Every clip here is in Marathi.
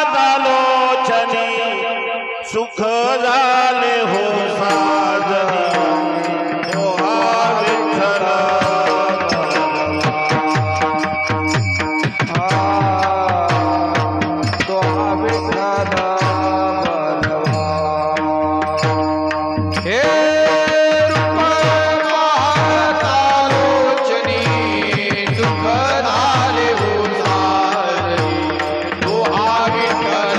महादालोचनी सुख झाले हो साजनी दोहा विठ्ठल दोहा विठ्ठल हे रूप महादालोचनी सुख झाले हो साजनी दोहा विठ्ठल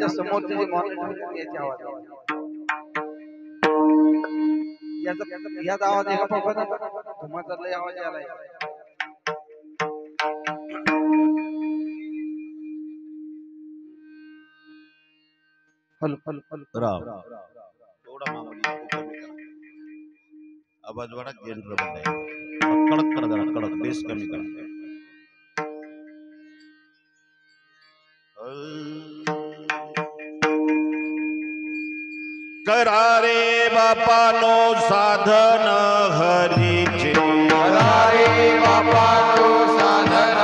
समोरचे जे मॉनिटर याचे आवाज याचा आवाज एका पकडा तुम्हाला लय आवाज आलाय हॅलो हॅलो हॅलो राव थोड़ा मामूली कमी करा आवाज वाढा गेन प्रबंध आहे कडक करा जरा कडक बेस कमी करा करा रे बापानो साधन हरीचे करा रे बापानो साधन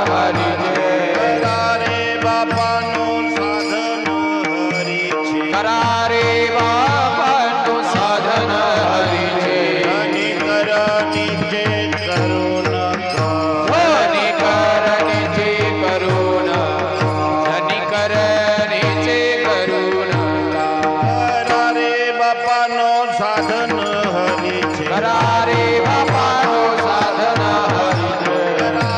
हरीचे करा रे बापानो साधन हरीचे करा रे बापानो साधन हरीचे धनी करनीचे करू नका धनी करनीचे करू नका धनी करनीचे करू नका करा रे बापानो साधन हरीचे करा रे बापानो साधन हरीचे करा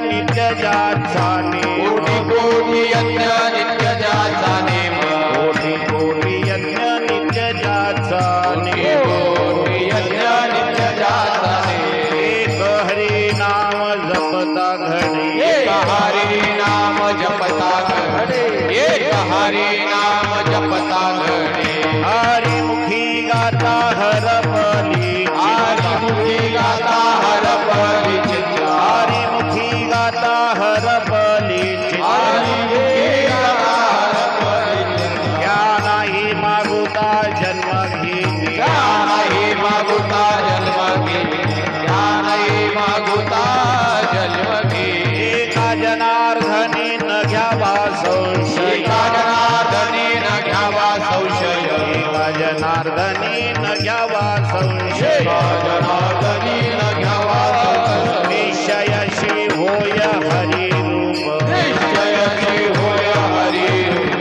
नित्य ज्याचा नेम कोटी कोटी यज्ञ नित्य ज्याचा नेम कोटी कोटी यज्ञ नित्य ज्याचा नेम कोटी यज्ञ नित्य ज्याचा नेम एक हरी नाम जपता घडे एक हरी नाम जपता घडे एक हरी नाम जपता घडे हरी मुखी गाता हर बली हरी मुखी गाता हर बली चित्त हरी मुखी गाता हर बली हरी मुखी गाता हर बली चित्त क्या नाही मागुता जन्म घेते क्या नाही मागुता जन्म घेते क्या नाही मागुता जन्म घेते एका जनार्दनी न घ्यावा संशय एका जनार्दनी न घ्यावा संशय एका जनार्दनी न घ्यावा संशय एका जनार्दनी न घ्यावा संशय निश्चयशी होय हरी रूप निश्चयती होय हरी रूप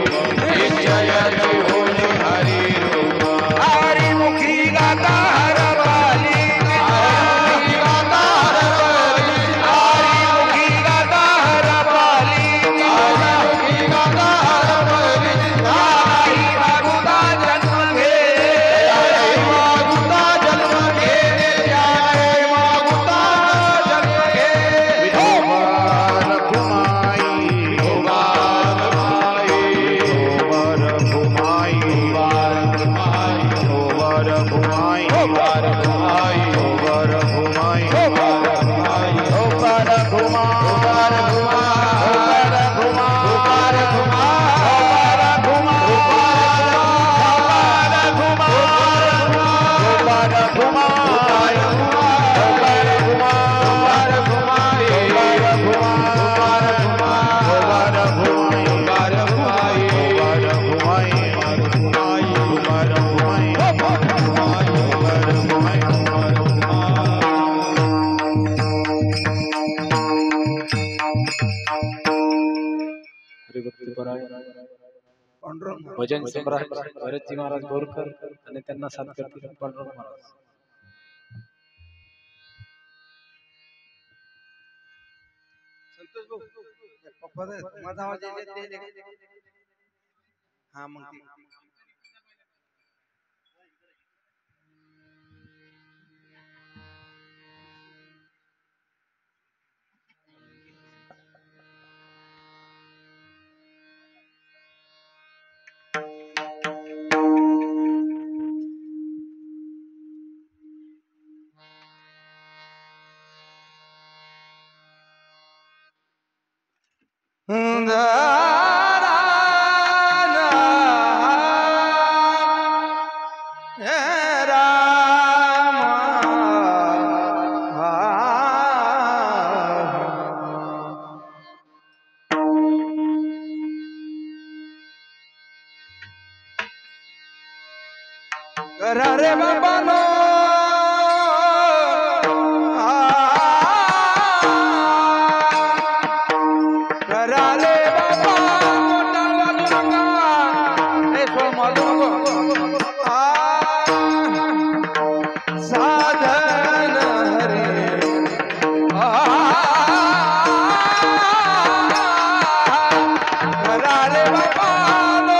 निश्चयती होय हरी रूप हरी मुखी गाता हर बाली हरी मुखी गाता हर बली हरी मुखी गाता हर बाली हरी मुखी गाता हर बली नाही मागुता जन्म घे जय मागुता जन्म घेणे जय मागुता जन्म घेणे विठोबा रखुमाई उबार माई विठोबा रखुमाई उबार माई विठोबा रखुमाई उबार माई विठोबा रखुमाई उबार माई विठोबा रखुमाई उबार घुमा उबार रखुमाई उबार घुमा उबार रखुमाई उबार रखुमाई उबार घुमाई उबार रखुमाई उबार घुमाई उबार रखुमाई उबार रखुमाई भजन सम्राट भरतजी महाराज बोरकर आणि त्यांना साथ करतील पांडुरंग महाराज. संतोष भाऊ पप्पा माझा आवाज येते हा मग रे बाबा नो कराले बाबा मोठा वाजूंगा हे सोळ मालूंगा साधन हरे कराले बाबा नो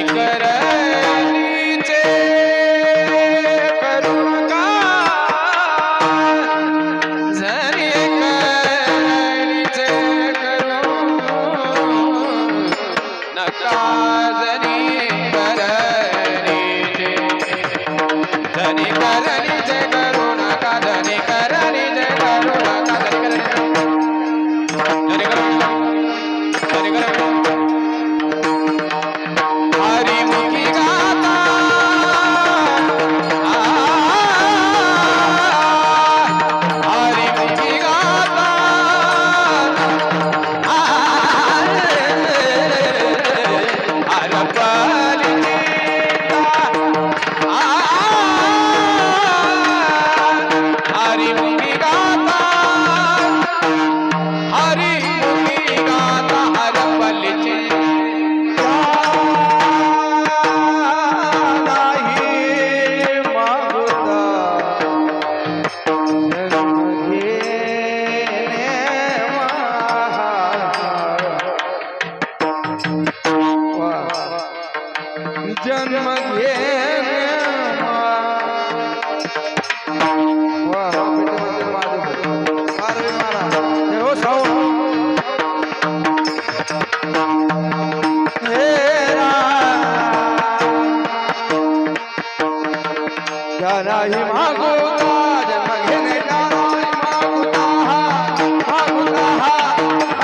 धनिकरणीचे करू नका धनिकरणीचे करू नका धनिकरणीचे धनिकरणीचे करू नका धनिकरणीचे करू नका हरिमुखी गाता हरिमुखी गाता हरपली हरिमुखी गाता हरिमुखी गाता हरपली जन्म घेणे नाही मागोता जन्म घेणे नाही मागोता मागोता मागोता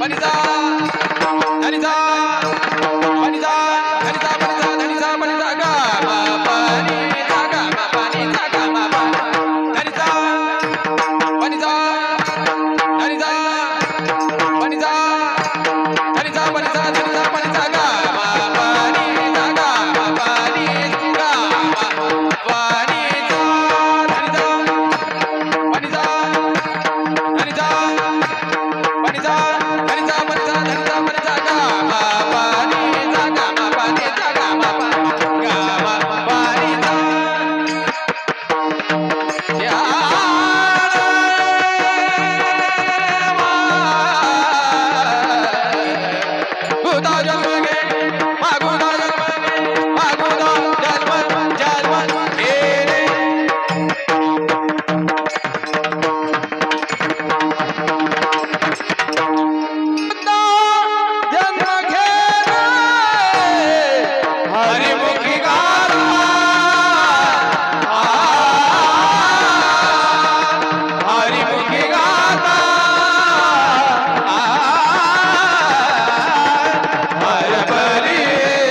पनिसा धनिसा पनिसा धनिसा पनिसा धनिसा पनिसा गा मा पानी सा गा मा पानी सा गा मा पा धनिसा पनिसा धनिसा पनिसा धनिसा पनिसा धनिसा पनिसा गा मा पानी सा गा मा पानी गा मा पानी सा धनिसा पनिसा धनिसा पनिसा धनिसा पनिसा धनिसा पनिसा गा मा पानी सा गा मा पानी सा गा मा पा गा मा पानी सा गुदा जन्म गे गुदा जन्म गे गुदा जन्म जन्म गे रे जन्म घेरे हरिमुखी गाता हरिमुखी गाता हर बली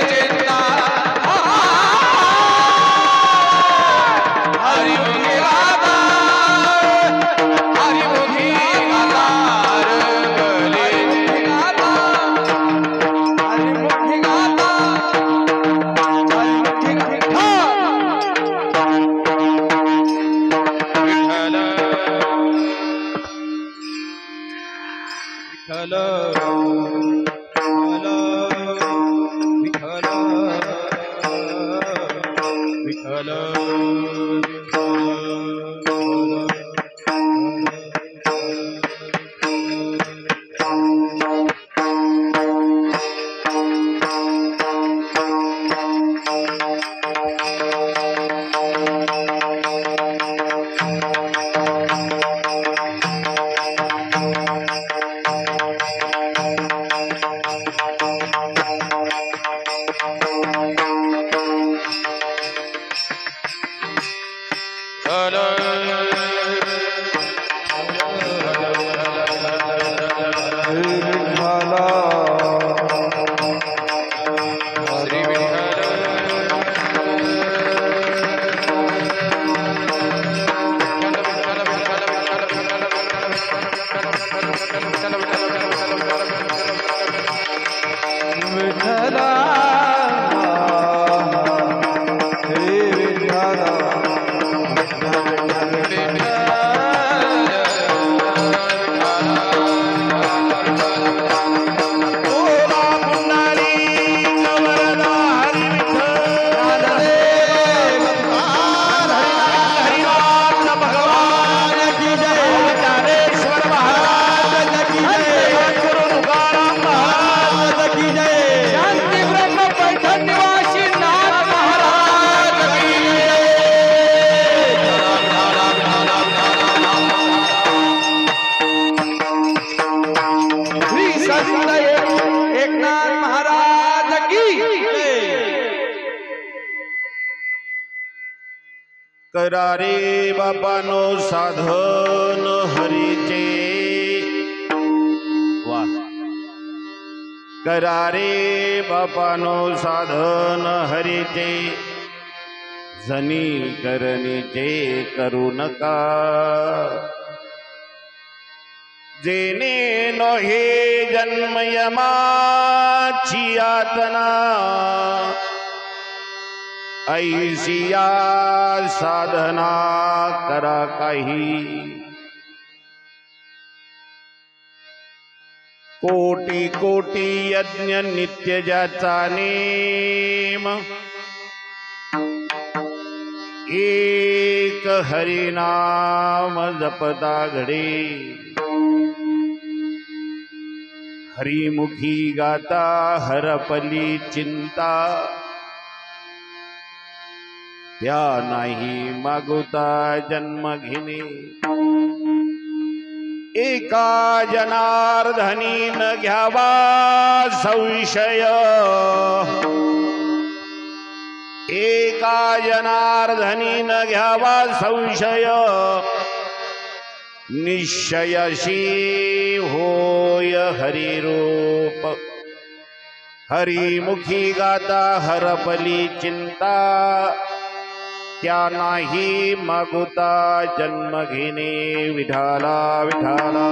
चिंता हरिमुखी गाता हरिमुखी गाता हर बली चिंता हरिमुखी गाता हरिमुखी गाता विठ्ठल विठ्ठल विठ्ठल श्री विठ्ठला हे विठ्ठला एकनाथ महाराज की करारे बापानो साधन हरीचे वा करारे बापानो साधन हरीचे जनी करणीचे करू नका जेने नोहे जन्म यमाची यातना ऐशिया साधना करा काही कोटी कोटी यज्ञ नित्य ज्याचा नेम एक हरिनाम जपता घडे हरिमुखी गाता हरपली चिंता त्या नाही मागुता जन्म घेणे एका जनार्दनी न घ्यावा संशय एका जनार्दनी न घ्यावा संशय निश्चयशी होय हरिरूप हरिमुखी गाता हरपली चिंता त्या नाही मागुता जन्म घेणे विठाला विठाला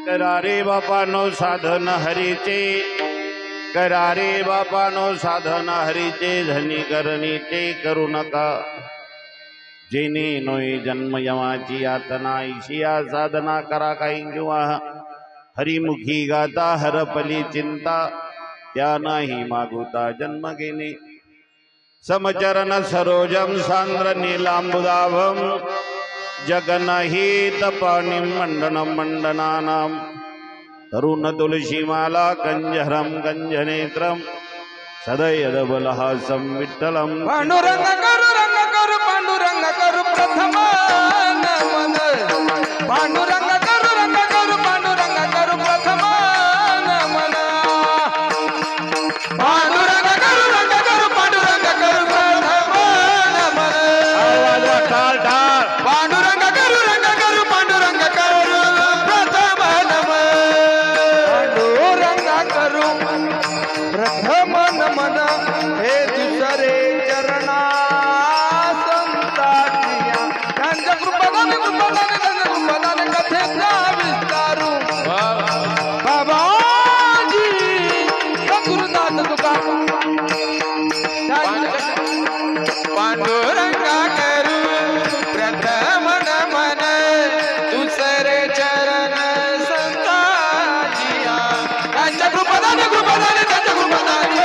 करारे बापानो साधन हरीचे करारे बापानो साधन हरीचे धनी करणीचे करू नका जेने नोय जन्म यमाची यातना ईशिया साधना करा काही किंवा हरिमुखी गाता हरपली चिंता त्या नाही मागुता जन्म घेणे समचरण सरोजम सांद्र नीलांबुदाभम जगन्नाहीत पाणी मंडनम मंडनानाम तरुण तुलसीमाला कंजहरम कंजनेत्रम सदयदबलहासं विठ्ठलं पांडुरंग करू पांडुरंग करू प्रथम नमन पांडुरंग करू पांडुरंग करू प्रथम नमन पांडुरंग करू पांडुरंग करू प्रथम नमन आवाज टाळ टाळ पांडुरंग करू पांडुरंग करू प्रथम नमन पांडुरंग करू प्रथम नमन हे दुसरे चरणा संताटिया त्यांच्या कृपादाने कथेचा विस्तारू बाबाजी गुरुनाथ तुका पांडुरंगा करू प्रथम नमन दुसरे चरण संताटिया त्यांच्या कृपादाने त्यांच्या कृपादाने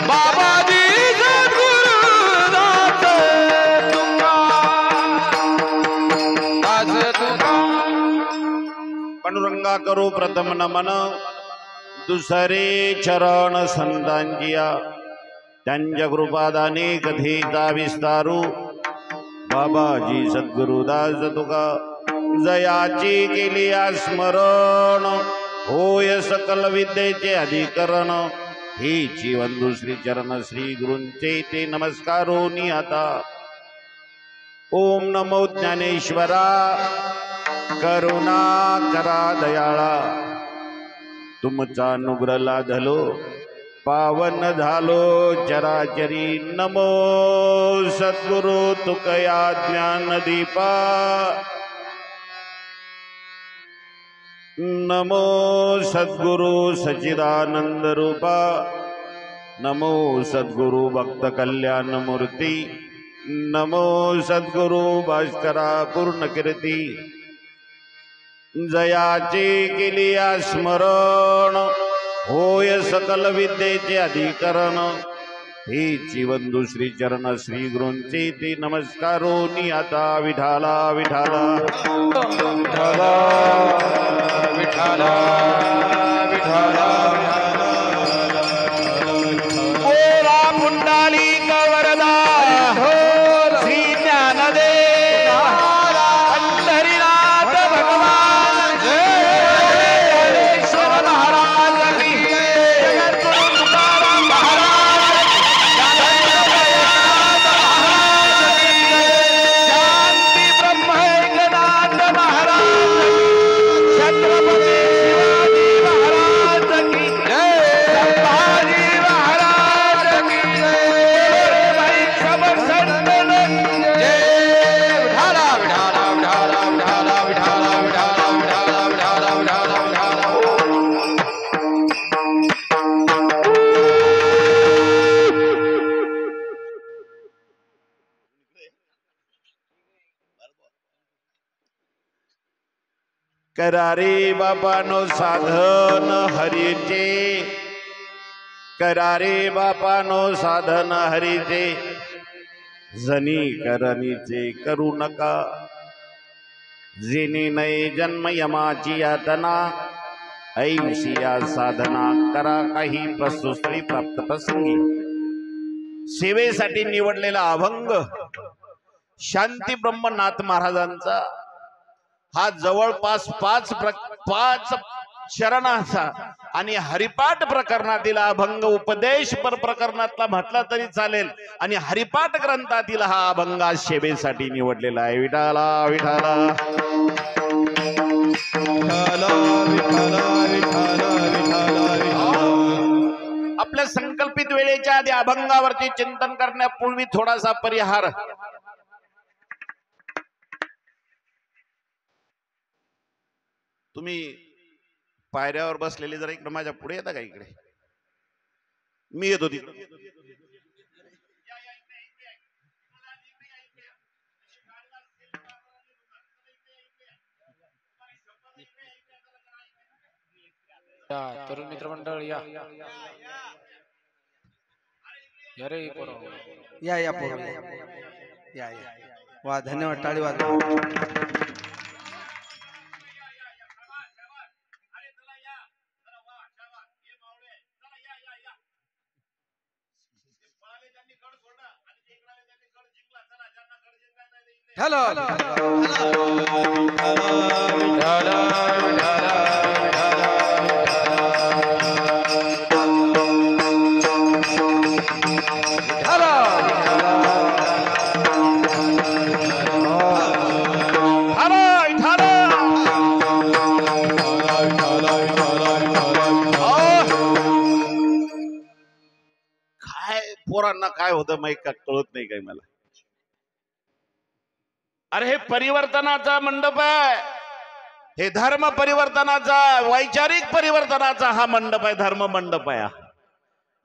बाबाजी सद्गुरुनाथ तुका पांडुरंगा करू प्रथम नमन दुसरे चरण संतांजिया त्यांच्या कृपादाने कथेचा विस्तारू बाबाजी सद्गुरुदास तुका जयाची केली स्मरण होय सकल विद्येचे अधिकरण ही जीवन श्री चरण श्री गुरूंचे ते नमस्कारोनी आता ओम नमो ज्ञानेश्वरा करुणा करा दयाळा तुमचा अनुग्रह लाधलो पावन झालो चराचरी नमो सद्गुरु तुकया ज्ञान दीपा नमो सद्गुरु सच्चिदानंद रूपा नमो सद्गुरु भक्त कल्याण मूर्ती नमो सद्गुरु भास्करा पूर्ण कीर्ती जयाचे केलिया स्मरण होय सकल विद्येचे अधिकरण हे जीवन श्री चरण श्री गुरूंचे ते नमस्कारोनी आता विठाला विठाला विठाला विठाला विठाला ओरा पुंडालिक वरदा श्री ज्ञानदेव पंढरीनाथ भगवान ज्ञानेश्वर महाराज की जगद्गुरु तुकाराम महाराज शांती ब्रह्म एकनाथ महाराज छत्रपती शिवाजी महाराज की संभाजी महाराज की भाई खबर संतन विठाला विठाला विठाला विठाला विठाला विठाला विठाला विठाला विठाला विठाला करारे बापानो साधन हरीचे करारे बापानो साधन हरीचे जनी करणीचे करू नका जेणे नये जन्म यमाची यातना ऐशिया साधना करा काही प्रस्तुस्थळी प्राप्त प्रसंगी सेवेसाठी निवडलेला अभंग शांती ब्रह्मनाथ महाराजांचा हा जवळपास पाच शरणाचा आणि हरिपाठ प्रकरणातील अभंग उपदेश प्रकरणातला म्हटला तरी चालेल आणि हरिपाठ ग्रंथातील हा अभंग आज सेवेसाठी निवडलेला आहे विठाला विठाला आपल्या संकल्पित वेळेच्या आधी अभंगावरती चिंतन करण्यापूर्वी थोडासा परिहार तुम्ही पायऱ्यावर बसलेले जरा इकडे माझ्या पुढे येता का इकडे मी येतो तिकडे तरुण मित्रमंडळ या या रे पोरं. या पोरं. या वा धन्यवाद टाळी वाजवा हॅलो पोरांना काय होतं माहित का कळत नाही काय मला अरे हे परिवर्तनाचा मंडप आहे हे धर्म परिवर्तनाचा वैचारिक परिवर्तनाचा हा मंडप आहे धर्म मंडप आहे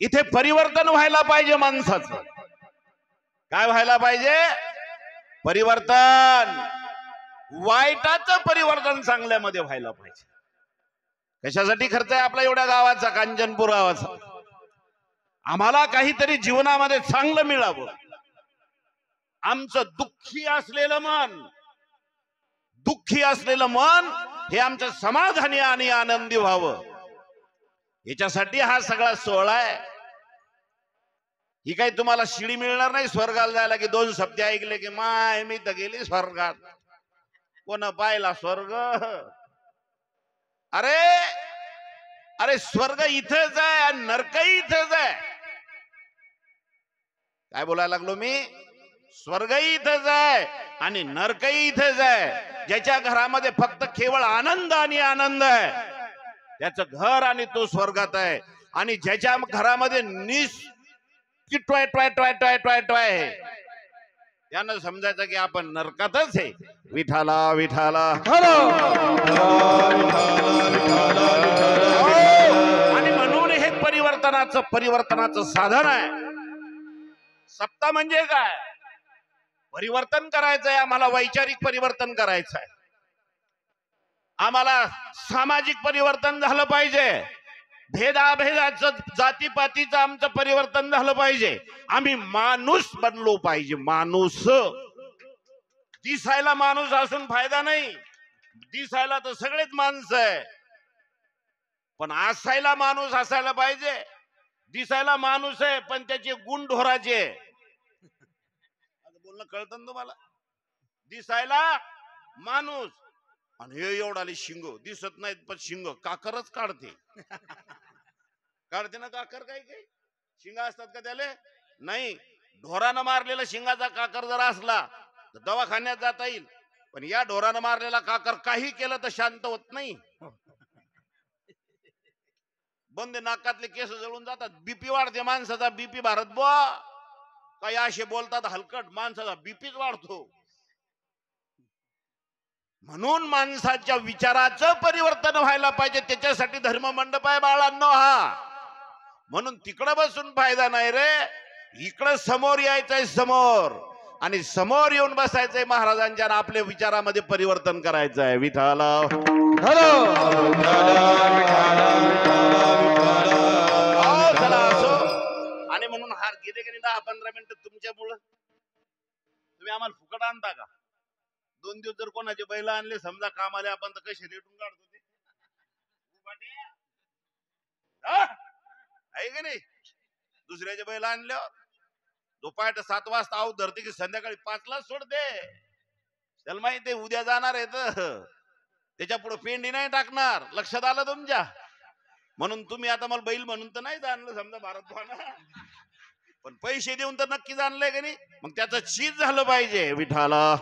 इथे परिवर्तन व्हायला पाहिजे माणसाचं काय व्हायला पाहिजे परिवर्तन वाईटाचं परिवर्तन चांगल्यामध्ये व्हायला पाहिजे कशासाठी खर्च आहे आपला एवढ्या गावाचा कांचनपूर गावाचा आम्हाला काहीतरी जीवनामध्ये चांगलं मिळावं आमचं दुःखी असलेलं मन हे आमचं समाधानी आणि आनंदी व्हावं याच्यासाठी हा सगळा सोहळा आहे ही काही तुम्हाला शिडी मिळणार नाही स्वर्गाला जायला की दोन शब्द ऐकले की माय मी तर गेली स्वर्गात कोण पाहिला स्वर्ग अरे अरे स्वर्ग इथेच आहे आणि नरकही इथेच आहे काय बोलायला लागलो मी स्वर्गही इथेच आहे आणि नरकही इथेच आहे ज्याच्या घरामध्ये फक्त केवळ आनंद आणि आनंद आहे त्याचं घर आणि तो स्वर्गात आहे आणि ज्याच्या घरामध्ये toy toy toy toy toy toy आहे त्यानं समजायचं की आपण नरकातच आहे विठाला विठाला आणि म्हणून हे परिवर्तनाचं साधन आहे सप्ताह म्हणजे काय परिवर्तन करायचंय आम्हाला, वैचारिक परिवर्तन करायचंय, आम्हाला सामाजिक परिवर्तन झालं पाहिजे, भेदाभेदाचं जातीपातीचं आमचं परिवर्तन झालं पाहिजे, आम्ही माणूस बनलो पाहिजे. माणूस दिसायला माणूस असून फायदा नाही, दिसायला तर सगळेच माणसं आहे, पण असायला माणूस असायला पाहिजे. दिसायला माणूस आहे पण त्याचे गुण ढोराचे. बोलणं कळतं ना तुम्हाला? दिसायला माणूस आणि हे एवढाले शिंग दिसत नाहीत पण शिंग काकरच काढते. काढते ना काकर, काही काही शिंग असतात का त्याले? नाही. ढोरानं मारलेला शिंगाचा काकर जर असला तर दवाखान्यात जाता येईल, पण या ढोरानं मारलेला काकर काही केलं तर शांत होत नाही. बंद नाकातले केस जळून जातात, बीपी वाढते माणसाचा, बीपी भारत बुवा. काही असे बोलतात हलकट, माणसाचा बीपीच वाढतो. म्हणून माणसाच्या विचाराचं परिवर्तन व्हायला पाहिजे, त्याच्यासाठी धर्म मंडप आहे बाळांनो हा. म्हणून तिकडं बसून फायदा नाही रे, इकडं समोर यायचंय, समोर, आणि समोर येऊन बसायचंय महाराजांच्या, आणि आपल्या विचारामध्ये परिवर्तन करायचंय. विठाला चला असो. आणि म्हणून हार गेले की 10-15 मिनिटं तुमच्यामुळं. तुम्ही आम्हाला फुकट आणता का? 2 दिवस जर कोणाचे बैल आणले समजा कामाले, आपण तर कसे रेटून काढतो ते आहे की नाही? दुसऱ्याचे बैल आणल्यावर दुपारच्या 7 वाजता आऊ धरते की संध्याकाळी 5ला सोडते. त्याला माहिती आहे उद्या जाणार आहे तर त्याच्या पुढे पेंडी नाही टाकणार. लक्षात आलं तुमच्या? म्हणून तुम्ही आता मला बैल म्हणून तर नाही जाणलं समजा भारतभाना, पण पैसे देऊन तर नक्की जाणलंय की नाही? मग त्याचं चीज झालं पाहिजे. विठाला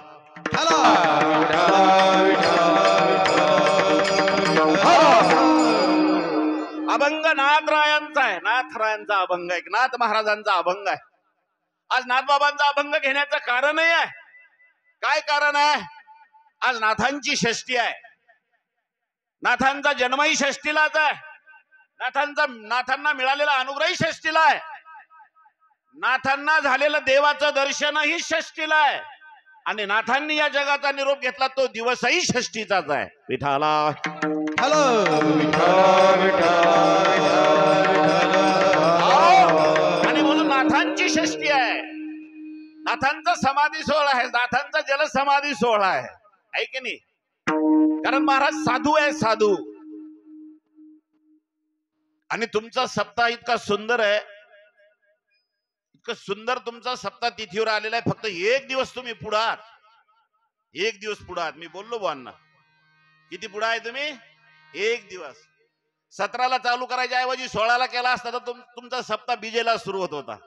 अभंग नाथरायांचा आहे, नाथरायांचा अभंग आहे, नाथ महाराजांचा अभंग आहे. आज नाथबाबांचा अभंग घेण्याचं कारणही आहे. काय कारण आहे? आज नाथांची षष्ठी आहे. नाथांचा जन्मही षष्टीलाच आहे. नाथांना मिळालेला अनुग्रही षष्टीला आहे. नाथांना झालेलं देवाचं दर्शनही षष्टीला आहे. आणि नाथांनी या जगाचा निरोप घेतला तो दिवसही षष्टीचाच आहे. विठाला हॅलो आणि म्हणून नाथांची षष्टी आहे. नाथांचा समाधी सोहळा आहे, नाथांचा जलसमाधी सोहळा आहे की नाही? कारण महाराज साधू आहे, साधू. आणि तुमचा सप्ताह इतका सुंदर आहे, इतकं सुंदर तुमचा सप्ताह तिथीवर आलेला आहे. फक्त 1 दिवस तुम्ही पुढे आहात, 1 दिवस पुढे आहात. मी बोललो बुवांना, किती पुढे आहे तुम्ही? 1 दिवस. 17ला चालू करायच्या ऐवजी 16ला केला असता तर तुमचा सप्ताह बीजेला सुरू होत होता.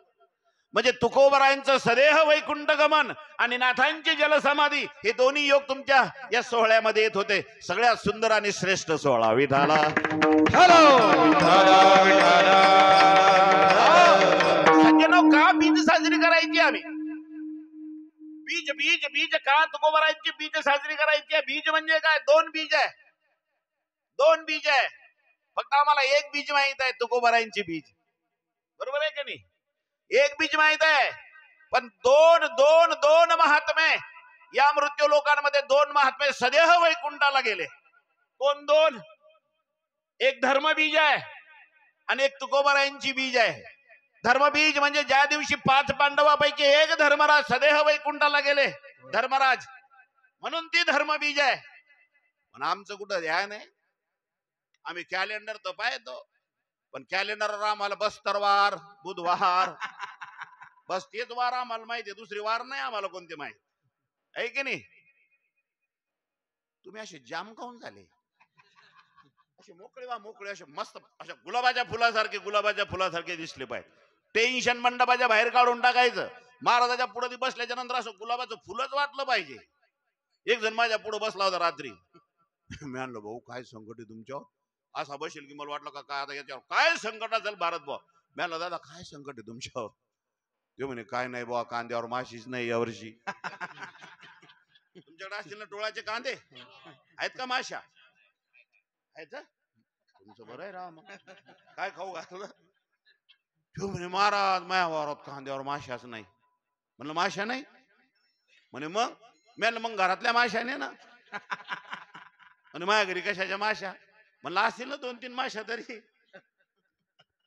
म्हणजे तुकोबरायांचं सदेह वैकुंठ गमन आणि नाथांची जलसमाधी हे दोन्ही योग तुमच्या या सोहळ्यामध्ये येत होते. सगळ्यात सुंदर आणि श्रेष्ठ सोहळा. विठाला सज्जनो, का बीज साजरी करायची आम्ही? बीज बीज बीज का तुकोबरायांची बीज साजरी करायची आहे? बीज म्हणजे काय? 2 बीज आहे, 2 बीज आहे. फक्त आम्हाला 1 बीज माहित आहे, तुकोबरायांची बीज. बरोबर आहे का नाही? 1 बीज माहित आहे, पण दोन महात्मे या मृत्यू लोकांमध्ये 2 महात्मे सदेह वैकुंठाला गेले. कोण 2? एक धर्मबीज आहे आणि एक तुकोबरायांची बीज आहे. धर्मबीज म्हणजे ज्या दिवशी 5 पांडवापैकी एक धर्मराज सदेह वैकुंठाला गेले, धर्मराज, म्हणून ती धर्मबीज आहे. पण आमचं कुठं ध्यान आहे? आम्ही कॅलेंडर तर पाहतो, पण कॅलेंडरवर आम्हाला बस्तरवार, बुधवार, बस तेच वार आम्हाला माहिती आहे, दुसरी वार नाही आम्हाला कोणते माहित आहे की नाही? तुम्ही असे जाम काऊन झाले? असे मोकळे असे मस्त अशा गुलाबाच्या फुलासारखे दिसले पाहिजे. टेन्शन मंडपाच्या बाहेर काढून टाकायचं. महाराजाच्या पुढे बसल्याच्या नंतर असं गुलाबाचं फुलच वाटलं पाहिजे. एक जण माझ्या पुढे बसला होता रात्री. मी म्हणलो, भाऊ काय संकट आहे तुमच्यावर? असा बसेल की मला वाटलं का काय आता याच्यावर काय संकट असेल भारत भाऊ. मी म्हणलो, दादा काय संकट आहे तुमच्यावर? ते म्हणे, काय नाही बुवा, कांद्यावर माशीच नाही यावर्षी. तुमच्याकडे असतील ना टोळाचे कांदे? आहेत का माशा? आहेत? तुमचं बरं आहे राम. काय खाऊ घातलं? तो म्हणे, महाराज माझ्या वावरात कांद्यावर माशाच नाही. म्हणलं, माशा नाही? म्हणे मग घरातल्या माशाने ना. म्हणे माझ्या घरी कशाच्या माशा? म्हणलं असतील ना 2-3 माशा तरी.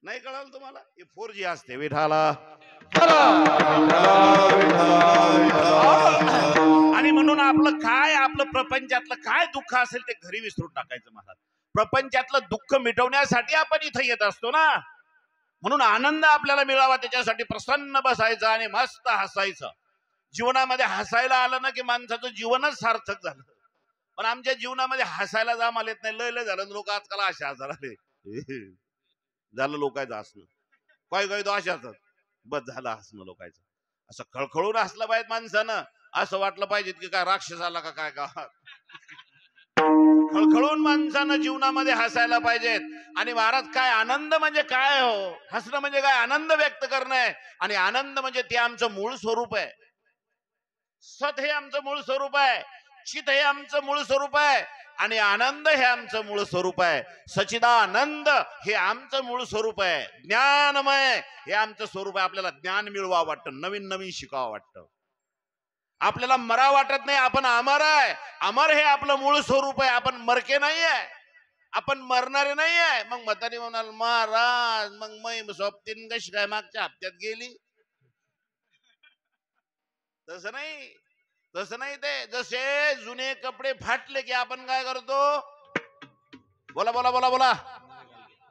नाही कळालं तुम्हाला? हे 4G असते विठाला. आणि म्हणून आपलं प्रपंचातलं काय दुःख असेल ते घरी विसरून टाकायचं महाराज. प्रपंचातलं दुःख मिटवण्यासाठी आपण इथं येत असतो ना. म्हणून आनंद आपल्याला मिळावा त्याच्यासाठी प्रसन्न बसायचं आणि मस्त हसायचं. जीवनामध्ये हसायला आलं ना की माणसाचं जीवनच सार्थक झालं. पण आमच्या जीवनामध्ये हसायला जाम येत नाही. लय झालं लोक आजकाल अशा हसायला आले. झालं लोकांचं हसणं. काही तो अशाच बस झालं हसणं लोकांचं. असं खळखळून हसलं पाहिजे माणसानं. असं वाटलं पाहिजे की काय राक्षस आला का काय गावात. खळखळून माणसानं जीवनामध्ये हसायला पाहिजेत. आणि महाराज काय आनंद म्हणजे काय हो? हसणं म्हणजे काय? आनंद व्यक्त करणं आहे. आणि आनंद म्हणजे ते आमचं मूळ स्वरूप आहे. सत हे आमचं मूळ स्वरूप आहे. चित हे आमचं मूळ स्वरूप आहे. आणि आनंद हे आमचं मूळ स्वरूप आहे. सचिदानंद हे आमचं मूळ स्वरूप आहे. ज्ञानमय हे आमचं स्वरूप आहे. आपल्याला ज्ञान मिळवा वाटतं, नवीन नवीन शिकावं वाटतं. आपल्याला मरा वाटत नाही, आपण अमर आहे. अमर हे आपलं मूळ स्वरूप आहे. आपण मरके नाही आहे, आपण मरणारे नाही आहे. मग म्हातारी म्हणाल महाराज मग मै सोबतीन कशी काय मागच्या हप्त्यात गेली? तसं नाही. ते जसे जुने कपडे फाटले की आपण काय करतो? बोला बोला बोला बोला,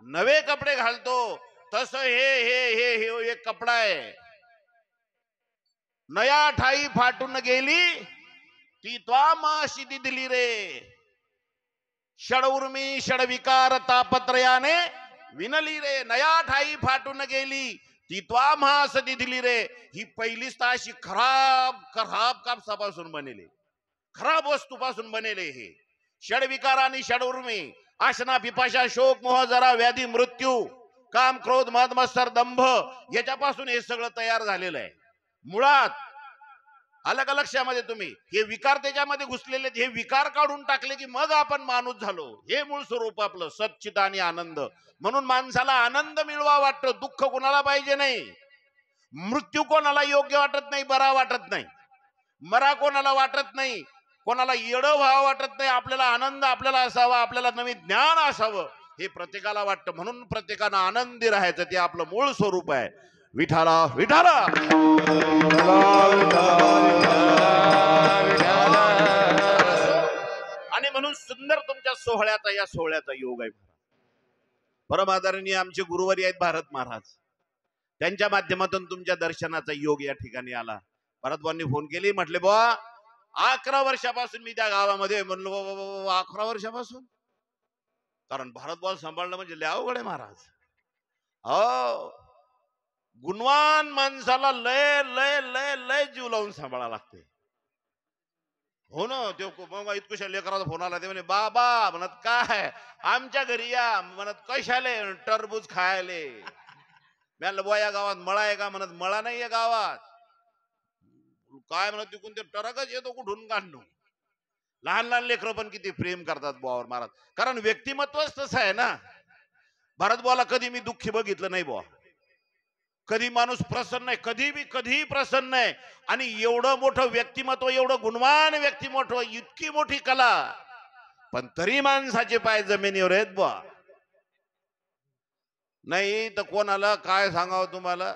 नवे कपडे घालतो. तसं हे एक कपडा आहे. नया ठाई फाटून गेली ती त्वा माशी दिली रे. षडउर्मी षडविकार तापत्रयाने विनली रे. नया ठाई फाटून गेली ती त्वा मास दिली रे. ही पहिलीच ताशी खराब कापसापासून बनेले, खराब वस्तूपासून बनेले. हे षडविकार आणि षडउर्मी, आशना पिपाशा शोक मोह जरा व्याधी मृत्यू काम क्रोध मद मत्सर दंभ याच्यापासून हे सगळं तयार झालेलं आहे. मुळात आलं का लक्षामध्ये तुम्ही? हे विकार त्याच्यामध्ये घुसलेले. हे विकार काढून टाकले की मग आपण माणूस झालो. हे मूळ स्वरूप आपलं सच्चित आणि आनंद. म्हणून माणसाला आनंद मिळवा वाटतं, दुःख कोणाला पाहिजे नाही. मृत्यू कोणाला योग्य वाटत नाही, बरा वाटत नाही. मरा कोणाला वाटत नाही, कोणाला येडं व्हावं वाटत नाही. आपल्याला आनंद आपल्याला असावा, आपल्याला नवीन ज्ञान असावं हे प्रत्येकाला वाटतं. म्हणून प्रत्येकानं आनंदी राहायचं, ते आपलं मूळ स्वरूप आहे. विठाला विठाला. आणि म्हणून सुंदर तुमच्या या सोहळ्याचा योग आहे. परम आदरणीय आमचे गुरुवारी आहेत भारत महाराज, त्यांच्या माध्यमातून तुमच्या दर्शनाचा योग या ठिकाणी आला. भरतभाऊंनी फोन केली, म्हटले बुवा 11 वर्षापासून मी त्या गावामध्ये. म्हणलो 11 वर्षापासून? कारण भारतभाऊ सांभाळणं म्हणजे लय अवघड आहे महाराज. हो, गुणवान माणसाला लय लय लय लय जीव लावून सांभाळा लागते. हो ना. ते इतकुशा लेकराचा फोन आला. ते म्हणे बाबा म्हणत काय आमच्या घरी या. म्हणत कशाले? टरबूज खायले. म्हणलं बुवा या गावात मळा आहे का? म्हणत मळा नाहीये गावात. काय म्हणत तिकून ते टरकच येतो कुठून काढणं. लहान लहान लेकरं पण किती प्रेम करतात बुवावर महाराज. कारण व्यक्तिमत्वच तसं आहे ना. भारत बुवाला कधी मी दुःखी बघितलं नाही बुवा. कधी माणूस प्रसन्न आहे, कधी प्रसन्न आहे. आणि एवढं मोठं व्यक्तिमत्व, एवढं गुणवान व्यक्तिमत्व, इतकी मोठी कला, पण तरी माणसाचे पाय जमिनीवर आहेत बुवा. नाही तर कोणाला काय सांगावं तुम्हाला?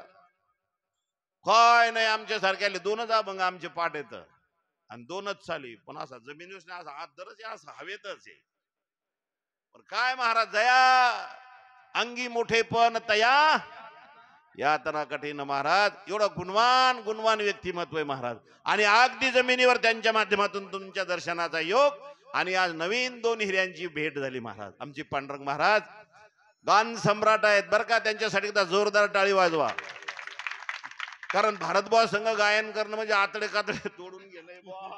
काय नाही, आमच्या सारख्याले 2च अभंग आमचे पाठ येत आणि 2च चाली. पण असा जमिनीवर नाही, असा हात धरच असं हवेतच आहे. पण काय महाराज, जया अंगी मोठेपण तया यातना कठीण महाराज. एवढं गुणवान व्यक्तिमत्व आहे महाराज. आणि अगदी जमिनीवर त्यांच्या माध्यमातून तुमच्या दर्शनाचा योग. आणि आज नवीन 2 हिऱ्यांची भेट झाली महाराज. आमची पांडुरंग महाराज गान सम्राट आहेत बरं का. त्यांच्यासाठी एकदा जोरदार टाळी वाजवा. कारण भारतभाऊ संघ गायन करणं म्हणजे आतडे कातडे तोडून गेले बुवा.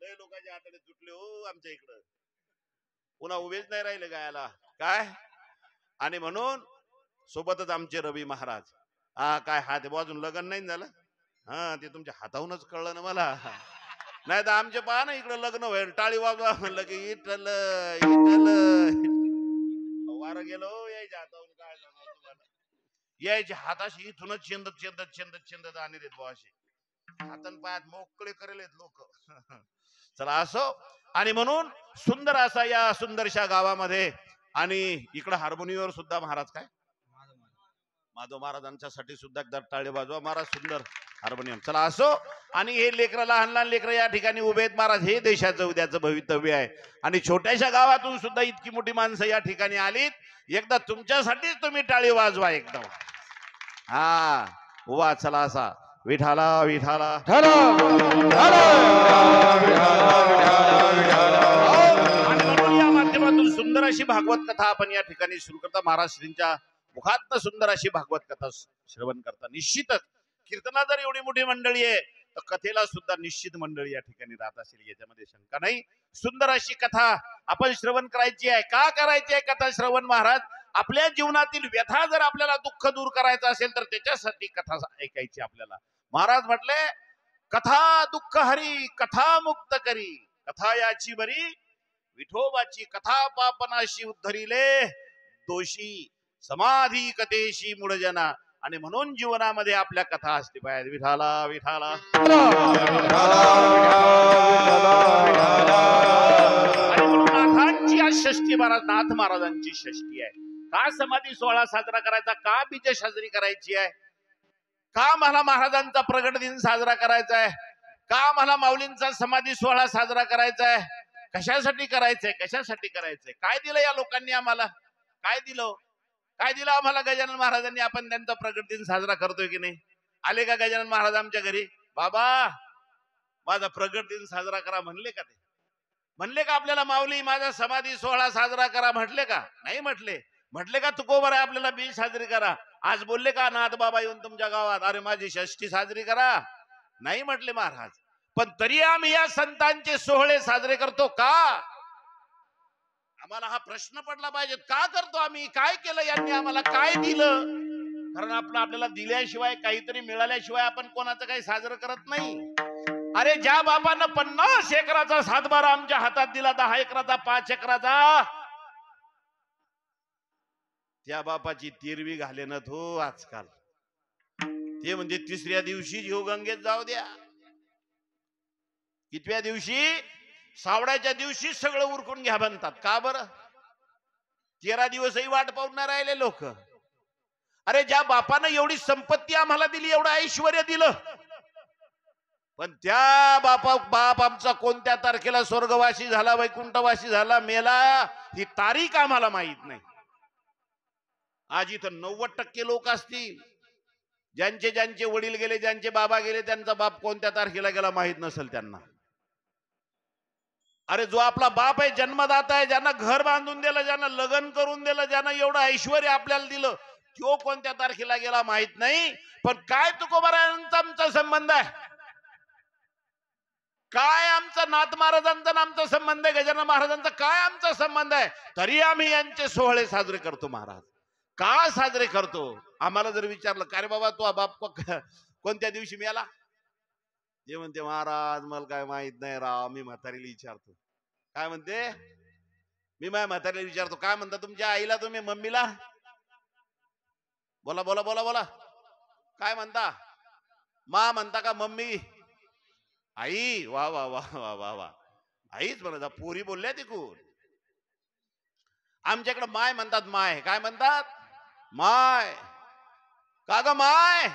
लय लोकांचे आतडे तुटले हो आमच्या इकडं. पुन्हा उभेच नाही राहिले गायला काय. आणि म्हणून सोबतच आमचे रवी महाराज. काय हात अजून लग्न नाही झालं? ते तुमच्या हाताहूनच कळलं ना मला. नाही तर आमचे पहा ना इकडे लग्न होईल. टाळी वाजवा म्हणलं की इटल वारं गेलो यायच्या हाताहून. काय सांगा तुम्हाला, यायच्या हाताशी इथूनच चेंदत आणि देत बुवा असे. हातन पायात मोकळे करेल लोक. चला असो. आणि म्हणून सुंदर असा या सुंदरशा गावामध्ये आणि इकडं हार्मोनियमवर सुद्धा महाराज काय माधव महाराजांच्यासाठी सुद्धा एकदा टाळे वाजवा महाराज. सुंदर हार्मोनियम. चला असो. आणि हे लेकरं लहान लहान लेकरं या ठिकाणी उभे आहेत महाराज. हे देशाचं उद्याचं भवितव्य आहे. आणि छोट्याशा गावातून सुद्धा इतकी मोठी माणसं या ठिकाणी आलीत. एकदा तुमच्यासाठीच तुम्ही टाळी वाजवा एकदम. हा वा. चला असा विठाला विठाला. आणि म्हणून या माध्यमातून सुंदर अशी भागवत कथा आपण या ठिकाणी सुरू करता. महाराज श्रींच्या मुखात सुंदर अशी भागवत कथा श्रवण करता. निश्चितच कीर्तना जर एवढी मोठी मंडळी आहे तर कथेला सुद्धा निश्चित मंडळी या ठिकाणी राहत असेल याच्यामध्ये शंका नाही. सुंदर अशी कथा आपण श्रवण करायची आहे. का करायची आहे कथा श्रवण महाराज? आपल्या जीवनातील व्यथा जर आपल्याला दुःख दूर करायचं असेल तर त्याच्यासाठी कथा ऐकायची आपल्याला. महाराज म्हटले कथा दुःख हरी कथा मुक्त करी. कथा याची बरी विठोबाची कथा पापनाशी उद्धरिले दोषी समाधी कथेशी मूळजना. आणि म्हणून जीवनामध्ये आपल्या कथा असली पाहिजे. विठाला विठाला. आणि म्हणून नाथांची आज षष्टी महाराज नाथ महाराजांची षष्टी आहे. का समाधी सोहळा साजरा करायचा? का बीज साजरी करायची आहे? का मला महाराजांचा प्रगट दिन साजरा करायचा आहे? का मला माऊलींचा समाधी सोहळा साजरा करायचा आहे? कशासाठी करायचंय? कशासाठी करायचंय? काय दिलं या लोकांनी आम्हाला? काय दिलं? काय दिलं आम्हाला गजानन महाराजांनी? आपण त्यांचा प्रगट दिन साजरा करतोय की नाही? आले का गजानन महाराज आमच्या घरी? बाबा माझा प्रगट दिन साजरा करा म्हणले का? ते म्हणले का आपल्याला माऊली माझा समाधी सोहळा साजरा करा म्हटले का? नाही म्हटले. म्हटले का तुकोबर आहे आपल्याला बीज साजरी करा? आज बोलले का नाथ बाबा येऊन तुमच्या गावात अरे माझी षष्ठी साजरी करा? नाही म्हटले महाराज. पण तरी आम्ही या संतांचे सोहळे साजरे करतो का? आम्हाला हा प्रश्न पडला पाहिजे. का करतो आम्ही? काय केलं यांनी आम्हाला? काय दिलं? कारण आपल्याला दिल्याशिवाय काहीतरी मिळाल्याशिवाय आपण कोणाचं काही साजरं करत नाही. अरे ज्या बापानं 50 एकराचा सातबारा आमच्या हातात दिला, 10 एकराचा 5 एकराचा, त्या बापाची तिरवी घालेनत हो आजकाल. ते म्हणजे तिसऱ्या दिवशी जीव गंगेत जाऊ द्या. कितव्या दिवशी? सावड्याच्या दिवशी सगळं उरकून घ्या म्हणतात. का बरं? 13 दिवसही वाट पाहून नाही राहिले लोक. अरे ज्या बापानं एवढी संपत्ती आम्हाला दिली, एवढं ऐश्वर्य दिलं, पण त्या बाप आमचा कोणत्या तारखेला स्वर्गवासी झाला, वैकुंठवासी झाला, मेला, ही तारीख आम्हाला माहित नाही. आज इथं 90% लोक असतील ज्यांचे ज्यांचे वडील गेले, ज्यांचे बाबा गेले, त्यांचा बाप कोणत्या तारखेला गेला माहित नसेल त्यांना. अरे जो आपला बाप आहे, जन्मदाता आहे, ज्यांना घर बांधून दिलं, ज्यांना लग्न करून दिलं, ज्यांना एवढं ऐश्वर्य आपल्याला दिलं, तो कोणत्या तारखेला गेला माहित नाही. पण काय तुकोबारायांचा आमचा संबंध आहे? काय आमचा नाथ महाराजांचा आमचा संबंध आहे? गजानन महाराजांचा काय आमचा संबंध आहे? तरी आम्ही यांचे सोहळे साजरे करतो. महाराज का साजरे करतो? आम्हाला जर विचारलं का रे बाबा तो बाप कोणत्या दिवशी मिळाला, ते म्हणते महाराज मला काय माहित नाही राव, मी म्हातारीला विचारतो. काय म्हणते? मी माझ्या म्हातारीला विचारतो. काय म्हणता तुमच्या आईला तुम्ही? मम्मीला? बोला बोला बोला बोला. काय म्हणता? मा म्हणता का मम्मी? आई? वा वा वा वा वा वा. आईच म्हणता. पोरी बोलल्या तिकून. आमच्याकडे माय म्हणतात. माय काय म्हणतात? माय. का ग माय?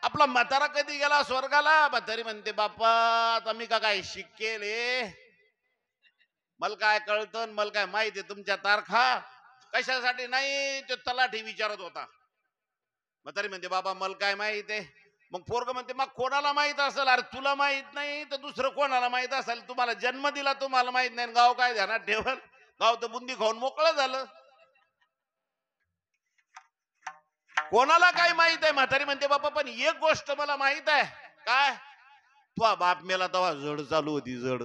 आपला म्हातारा कधी गेला स्वर्गाला? म्हातारी म्हणते बाप्पा आता मी का काय शिकेले, मला काय कळतं, मला काय माहिती तुमच्या तारखा कशासाठी नाही? तो तलाठी विचारत होता. म्हातारी म्हणते बाबा मला काय माहित आहे. मग पोरग म्हणते मग कोणाला माहित असेल? अरे तुला माहित नाही तर दुसरं कोणाला माहित असेल? तुम्हाला जन्म दिला तुम्हाला माहित नाही, गाव काय ध्यानात ठेवल? गाव तर बुंदी खाऊन मोकळं झालं. कोणाला काय माहित आहे? म्हातारी म्हणते बाबा पण एक गोष्ट मला माहित आहे. काय? तू बाप मेला तेव्हा जड चालू होती. जड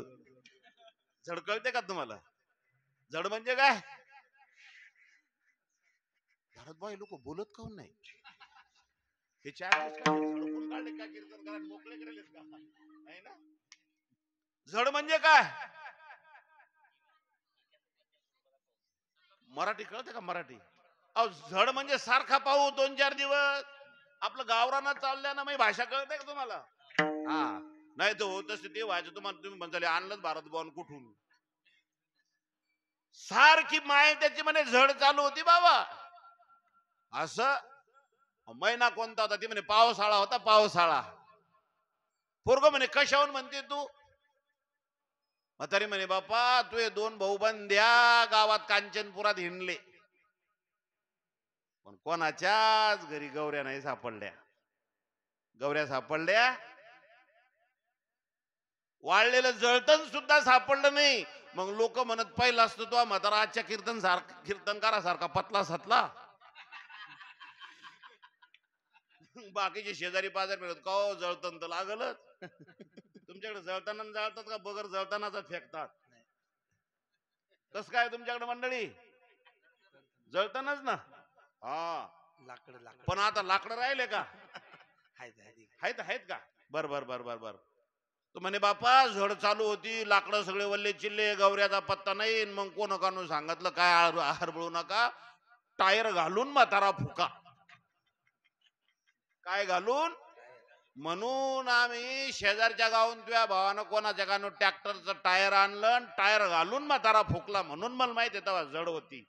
जड कळते का तुम्हाला? जड म्हणजे काय? घरात बाई लोक बोलत काऊन नाही? हे मोकळे करेल का? नाही ना. जड म्हणजे काय? मराठी कळते का? मराठी अहो जड म्हणजे सारखा पाहू 2-4 दिवस आपलं गावरानं चालल्या ना. मग भाषा कळते का तुम्हाला? हा नाही तर होत असते ते व्हायचं तुम्हाला. तुम्ही म्हणताले आणलं भारत भवन कुठून. सारखी माय त्याची म्हणे झड चालू होती बाबा. असं महिना कोणता होता ती म्हणे पावसाळा होता पावसाळा. पोरग म्हणे कशाहून म्हणते तू. म्हातारी म्हणे बापा तुझे 2 भाऊबंद्या गावात कांचनपुरात हिंडले पण कोणाच्याच घरी गौऱ्या नाही सापडल्या. गौऱ्या सापडल्या वाळलेलं जळतण सुद्धा सापडलं नाही. मग लोक म्हणत पहिला असतो तो म्हातारा आजच्या कीर्तनकारासारखा पतला सतला. बाकीचे शेजारी पाजारी मिळत का हो जळतण तर लागलच. तुमच्याकडे जळताना जाळतात का बगर जळतानाच फेकतात. कस काय तुमच्याकडे मंडळी जळतानाच ना. हा लाकड लाकड पण आता लाकडं राहिले का. आहेत आहेत का. बर बर बर बर बर. तो म्हणे बापा झड चालू होती लाकडं सगळे वल्ले चिल्ले गौऱ्याचा पत्ता नाही. मग कोण कानून सांगितलं काय हरबळू नका टायर घालून म्हातारा फुका. काय घालून. म्हणून आम्ही शेजारच्या गावून तुझ्या भावानं कोणाच्या गावून ट्रॅक्टरचं टायर आणलं टायर घालून म्हातारा फुकला. म्हणून मला माहिती आहे तेव्हा जड होती.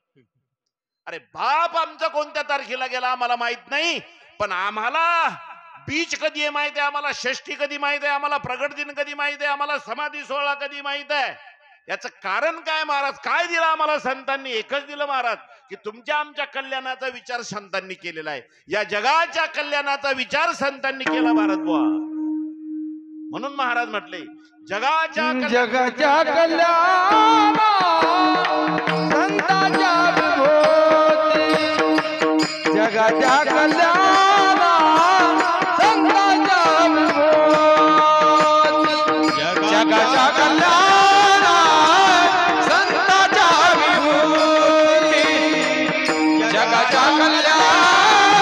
अरे बाप आमचा कोणत्या तारखेला गेला आम्हाला माहित नाही. पण आम्हाला बीच कधी आहे माहित आहे. आम्हाला षष्ठी कधी माहित आहे. आम्हाला प्रगट दिन कधी माहित आहे. आम्हाला समाधी सोहळा कधी माहित आहे. याचं कारण काय महाराज. काय दिलं आम्हाला संतांनी. एकच दिलं महाराज की तुमच्या आमच्या कल्याणाचा विचार संतांनी केलेला आहे. या जगाच्या कल्याणाचा विचार संतांनी केला महाराज बुवा. म्हणून महाराज म्हटले जगाच्या कल्याण संतांच्या विभूती. जगाच्या कल्याण संतांच्या विभूती. जगाच्या कल्याण संतांच्या विभूती. जगाच्या कल्याण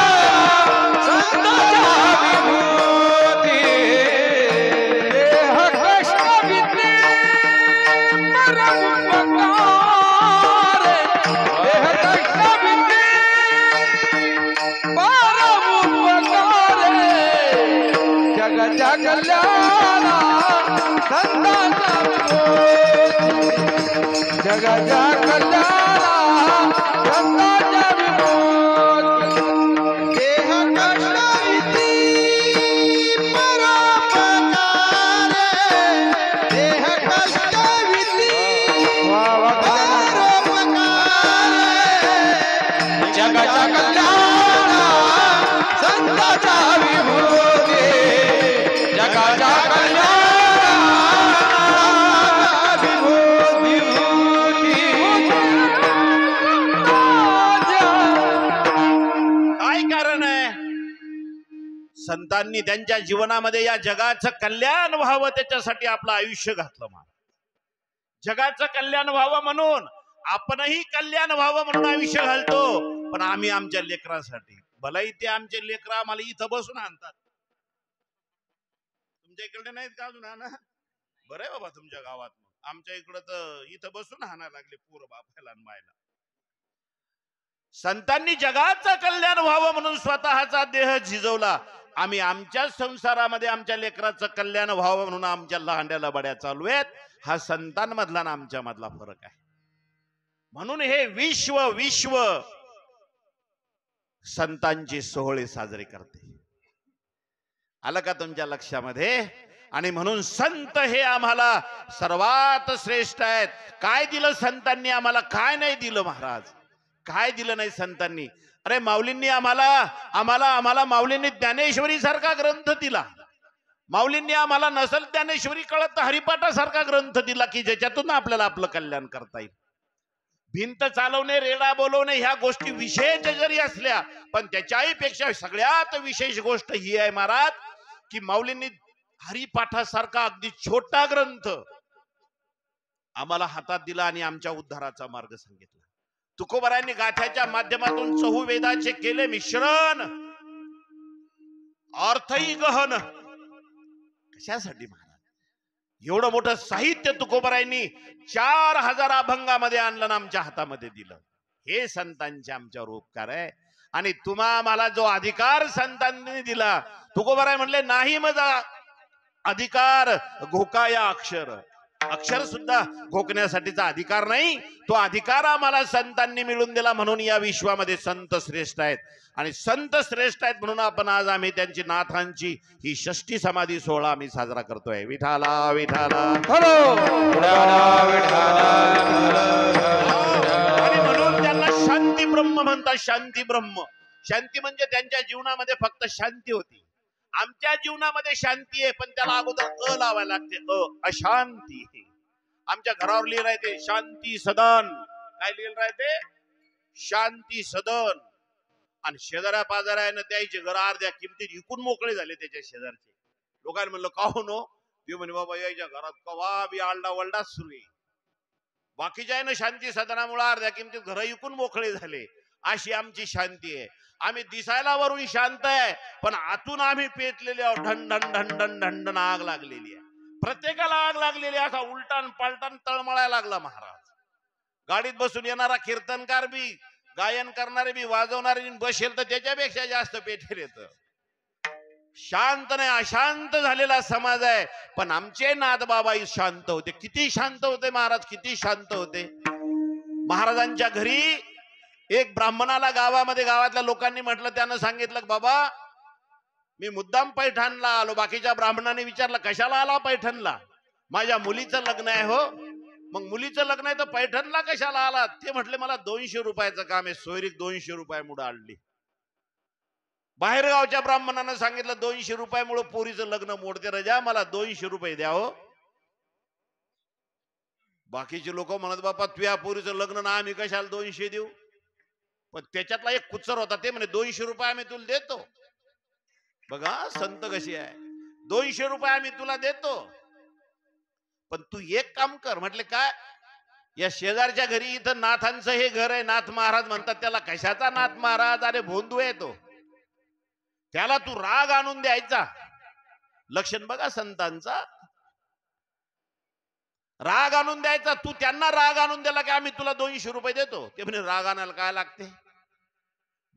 संतांच्या विभूती. देह कष्ट विद्ये परम उपकार. देह कष्ट विद्ये परम उपकार. जगाच्या कल्याण संतांच्या विभूती. जगाच्या कल्याण संतांच्या विभूती. देह कष्ट विद्ये परोपकार. देह कष्ट विद्ये परोपकार. जगाच्या कल्याण संतांच्या विभूती. जगाच्या कल्याण काय कारण आहे. संतांनी त्यांच्या जीवनामध्ये या जगाचं कल्याण व्हावं त्याच्यासाठी आपलं आयुष्य घातलं. जगाचं कल्याण व्हावं म्हणून आपणही कल्याण व्हावं म्हणून आयुष्य घालतो. पण आम्ही आमच्या लेकरासाठी भलाई ते आमचे लेकरं आम्हाला इथं बसून आणतात. तुमच्या इकडे नाहीत का अजून आणा. बरं आहे बाबा तुमच्या गावात. मग आमच्या इकडं तर इथं बसून हाणायला लागले पोरं बापायला आणि मायला. संतांनी जगाचं कल्याण व्हावं म्हणून स्वतःचा देह झिजवला. आम्ही आमच्या संसारामध्ये आमच्या लेकराचं कल्याण व्हावं म्हणून आमच्या लहांड्याला बड्या चालू आहेत. हा संतांमधला आणि आमच्या मधला फरक आहे. म्हणून हे विश्व संतांचे सोहळे साजरे करते. आलं का तुमच्या लक्षामध्ये. आणि म्हणून संत हे आम्हाला सर्वात श्रेष्ठ आहेत. काय दिलं संतांनी आम्हाला. काय नाही दिलं महाराज. काय दिलं नाही संतांनी. अरे माऊलींनी आम्हाला माऊलींनी ज्ञानेश्वरी सारखा ग्रंथ दिला. माऊलींनी आम्हाला नसल ज्ञानेश्वरी कळत हरिपाठासारखा ग्रंथ दिला की ज्याच्यातून आपल्याला आपलं कल्याण करता येईल. भिंत चालवणे रेडा बोलवणे ह्या गोष्टी विशेष जरी असल्या पण त्याच्याही पेक्षा सगळ्यात विशेष गोष्ट ही आहे महाराज की माऊलींनी हरिपाठासारखा अगदी छोटा ग्रंथ आम्हाला हातात दिला आणि आमच्या उद्धाराचा मार्ग सांगितला. तुकोबारायांनी गाथ्याच्या माध्यमातून चहुवेदाचे केले मिश्रण. अर्थही गहन. कशासाठी महाराज. एवढं मोठं साहित्य तुकोबारायांनी 4000 अभंगामध्ये आणलं आणि आमच्या हातामध्ये दिलं. हे संतांचे आमच्यावर उपकार आहे. आणि तुम्हा मला जो अधिकार संतांनी दिला तुकोबाराय म्हणले नाही मजा अधिकार घोकाया अक्षर. अक्षर सुद्धा घोकण्यासाठीचा अधिकार नाही, तो अधिकार आम्हाला संतांनी मिळून दिला, म्हणून या विश्वामध्ये संत श्रेष्ठ आहेत. आणि संत श्रेष्ठ आहेत म्हणून आपण आज आम्ही त्यांची नाथांची ही षष्ठी समाधी सोहळा आम्ही साजरा करतोय. विठाला विठाला. आणि म्हणून त्यांना शांती ब्रह्म म्हणतात. शांती ब्रह्म. शांती म्हणजे त्यांच्या जीवनामध्ये फक्त शांती होती. आमच्या जीवनामध्ये शांती आहे, पण त्याला अगोदर अ लावायला लागते. अशांती. आमच्या घरावर लिहिलं आहे ते शांती सदन. काय लिहिलं राहते? शांती सदन. आणि शेजाऱ्या पाजाऱ्यानं त्याचे घर अर्ध्या किमतीत विकून मोकळे झाले. त्याच्या शेजारचे लोकांनी म्हणलं का हो नो? ते म्हणे बाबा याच्या घरात कवा बी आलडा वलडा सुरू आहे. बाकीच्या आहे ना शांती सदनामुळे अर्ध्या किमतीत घर विकून मोकळे झाले. अशी आमची शांती आहे. आम्ही दिसायला वरून शांत आहे, पण आतून आम्ही पेटलेले आहोत. ढन ढन ढन ढन ढन आग लागलेली आहे. प्रत्येकाला आग लागलेली. असा उलटान पालटान तळमळायला लागला महाराज. गाडीत बसून येणारा कीर्तनकार बी, गायन करणारे बी, वाजवणारे बसेल तर त्याच्यापेक्षा जास्त पेटेल येत. शांत नाही, अशांत झालेला समाज आहे. पण आमचे नाथ बाबा शांत होते. किती शांत होते महाराज, किती शांत होते. महाराजांच्या घरी एक ब्राह्मणाला गावातल्या लोकांनी म्हटलं, त्यानं सांगितलं बाबा मी मुद्दाम पैठणला आलो. बाकीच्या ब्राह्मणाने विचारलं कशाला आला पैठणला? माझ्या मुलीचं लग्न आहे हो. मग मुलीचं लग्न आहे तर पैठणला कशाला आला? ते म्हटले मला 200 रुपयाचं काम आहे. सोयरीक 200 रुपयामुळे आणली. बाहेर गावच्या ब्राह्मणानं सांगितलं 200 रुपयामुळे पोरीचं लग्न मोडते रजा, मला 200 रुपये द्या हो. बाकीचे लोक म्हणत बापा तुझ्या पोरीचं लग्न ना, आम्ही कशाला 200 देऊ? पण त्याच्यातला एक कुचर होता, ते म्हणे 200 रुपये आम्ही तुला देतो. बघा संत कशी आहे. 200 रुपये आम्ही तुला देतो, पण तू एक काम कर. म्हटले काय? या शेजारच्या घरी इथं नाथांचं हे घर आहे. नाथ महाराज म्हणतात त्याला. कशाचा नाथ महाराज? अरे भोंदू आहे तो. त्याला तू राग आणून द्यायचा. लक्षण बघा संतांचा. राग आणून द्यायचा. तू त्यांना राग आणून दिला की आम्ही तुला 200 रुपये देतो. ते म्हणे राग आणायला काय लागते?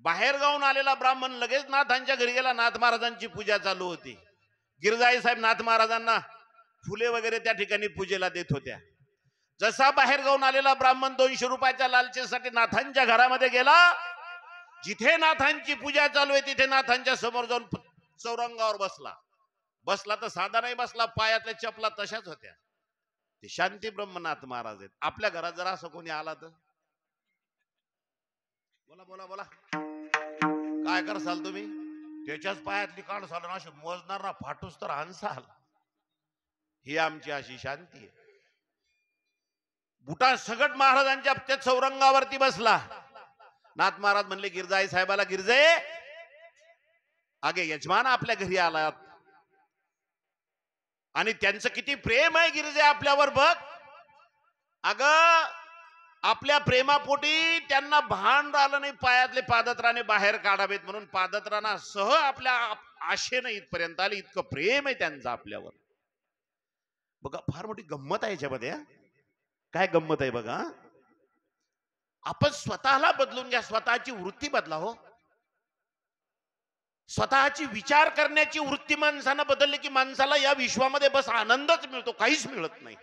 बाहेर गावून आलेला ब्राह्मण लगेच नाथांच्या घरी गेला. नाथ महाराजांची पूजा चालू होती. गिरजाई साहेब नाथ महाराजांना फुले वगैरे त्या ठिकाणी पूजेला देत होत्या. जसा बाहेर गावून आलेला ब्राह्मण 200 रुपयाच्या लालचेसाठी नाथांच्या घरामध्ये गेला. जिथे नाथांची पूजा चालू आहे तिथे नाथांच्या समोर जाऊन चौरंगावर बसला तर साधा नाही बसला. पायातल्या चपला तशाच होत्या. ते शांती ब्रह्मनाथ महाराज आहेत. आपल्या घरात जरा असं कोणी आला तर बोला बोला बोला काय करसाल तुम्ही? त्याच्याच पायातली काढसाल ना, मोजणार ना, फाटूस तर हंसाल. ही आमची अशी शांती आहे. बुटा सगट महाराजांच्या त्या चौरंगावरती बसला. नाथ महाराज म्हणले गिरजाई साहेबाला, गिरजे आगे यजमान आपल्या घरी आलात आणि त्यांचं किती प्रेम आहे गिरजे आपल्यावर बघ. अगं आपल्या प्रेमापोटी त्यांना भान राहिलं नाही पायातले पादत्राणे बाहेर काढावेत म्हणून पादत्राणा सह आपल्या आशेनं इथपर्यंत आले. इतकं प्रेम आहे त्यांचं आपल्यावर. बघा फार मोठी गंमत आहे याच्यामध्ये. काय गंमत आहे बघा. आपण स्वतःला बदलून घ्या. स्वतःची वृत्ती बदला हो. स्वतःची विचार करण्याची वृत्ती माणसानं बदलली की माणसाला या विश्वामध्ये बस आनंदच मिळतो, काहीच मिळत नाही.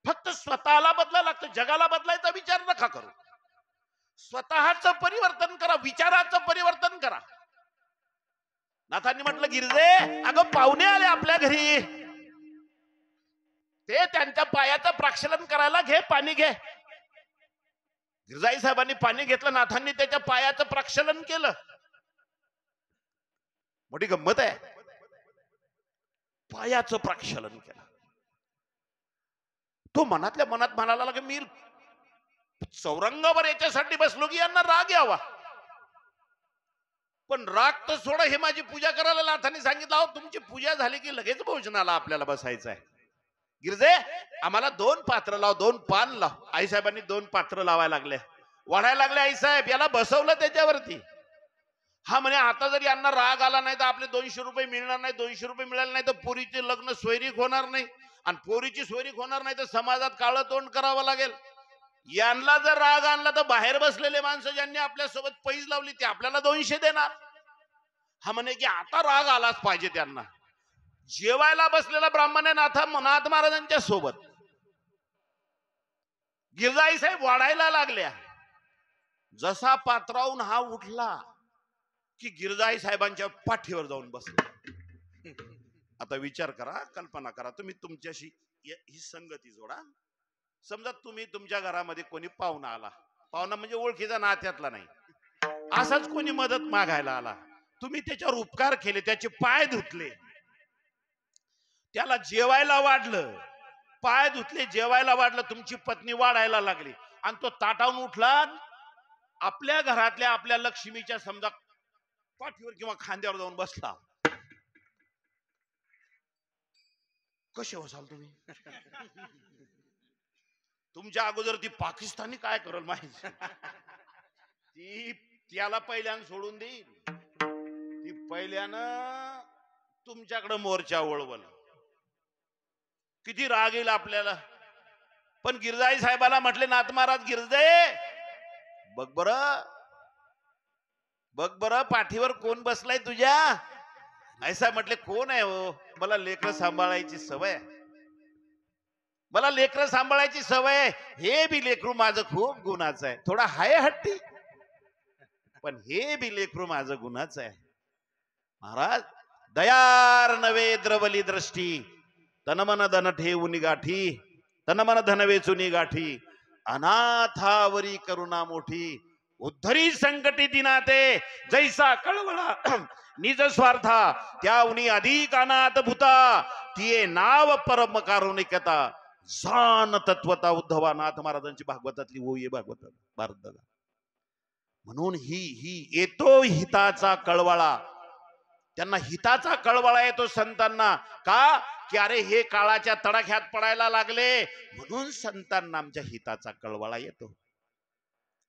फक्त स्वतःला बदलायला लागतं. जगाला बदलायचा विचार नका करू. स्वतःचं परिवर्तन करा, विचाराचं परिवर्तन करा. नाथांनी म्हटलं गिरजे अगं पाहुणे आले आपल्या घरी, ते त्यांच्या पायाचं प्रक्षालन करायला घे, पाणी घे. गिरजाई साहेबांनी पाणी घेतलं. नाथांनी त्याच्या पायाचं प्रक्षालन केलं. मोठी गंमत आहे. पायाचं प्रक्षालन केलं. तो मनातल्या मनात म्हणाला की मी चौरंगावर याच्यासाठी बसलो की यांना राग यावा. पण राग तर सोडा, हे माझी पूजा करायला नाथांनी सांगितलं. अहो तुमची पूजा झाली की लगेच भोजनाला आपल्याला बसायचं आहे. गिरजे आम्हाला 2 पात्र लाव, 2 पान लाव. आईसाहेबांनी 2 पात्र लावायला लागले, वाढायला लागले. आईसाहेब याला बसवलं त्याच्यावरती. हा म्हणे आता जर यांना राग आला नाही तर आपले 200 रुपये मिळणार नाही. 200 रुपये मिळाले नाही तर पोरीचे लग्न सोयरीक होणार नाही, आणि पोरीची सोयरीक होणार नाही तर समाजात काळं तोंड करावं लागेल. यांना जर राग आणला तर बाहेर बसलेले माणसं ज्यांनी आपल्यासोबत पैज लावली ते आपल्याला 200 देणार. हा म्हणे की आता राग आलाच पाहिजे त्यांना. जेवायला बसलेला ब्राह्मण आहे नाथ महाराजांच्या सोबत. गिरजाई साहेब वाढायला लागल्या. जसा पात्रावून हा उठला की गिरजाई साहेबांच्या पाठीवर जाऊन बसला. आता विचार करा, कल्पना करा, तुम्ही तुमच्याशी ही संगती जोडा. समजा तुम्ही तुमच्या घरामध्ये कोणी पाहुणा आला, पाहुणा म्हणजे ओळखीचा नात्यातला नाही, असाच कोणी मदत मागायला आला, तुम्ही त्याच्यावर उपकार केले, त्याचे पाय धुतले, त्याला जेवायला वाढलं, पाय धुतले, जेवायला वाढलं, तुमची पत्नी वाढायला लागली आणि तो ताटावून उठला, आपल्या घरातल्या आपल्या लक्ष्मीच्या समजा पाठीवर किंवा खांद्यावर जाऊन बसला, कसे होसाल तुम्ही? तुमच्या अगोदर ती पाकिस्तानी काय करेल माहिती, ती त्याला पहिल्यानं सोडून देईल, ती पहिल्यानं तुमच्याकडे मोर्चा वळवल, किती राग येईल आपल्याला. पण गिरजाई साहेबाला म्हटले नाथ महाराज, गिरजाई बघ बर पाठीवर कोण बसलाय तुझ्या? ऐसा म्हटले, कोण आहे हो? मला लेकरं सांभाळायची सवय, मला लेकरं सांभाळायची सवय. हे बी लेकरू माझं खूप गुणाचं आहे, थोडा हाय हट्टी, पण हे बी लेकरू माझं गुणाचं आहे. महाराज, दयार नवे द्रवली दृष्टी, तनमन धन ठेवून गाठी, तनमन धन वेचूनी गाठी, अनाथावरी करुणा मोठी, उद्धरी संकटी दिनाते, जैसा कळवळा निज स्वार्था, त्याउनी अधिक अनाथ भूता, तिये नाव परम कारुणिकता, जान तत्वता उद्धवा. नाथ महाराजांची भागवतातली ओवी भागवत भारत. म्हणून ही येतो हिताचा कळवळा, त्यांना हिताचा कळवळा येतो संतांना. का? की अरे हे काळाच्या तडाख्यात पडायला लागले, म्हणून संतांना आमच्या हिताचा कळवळा येतो.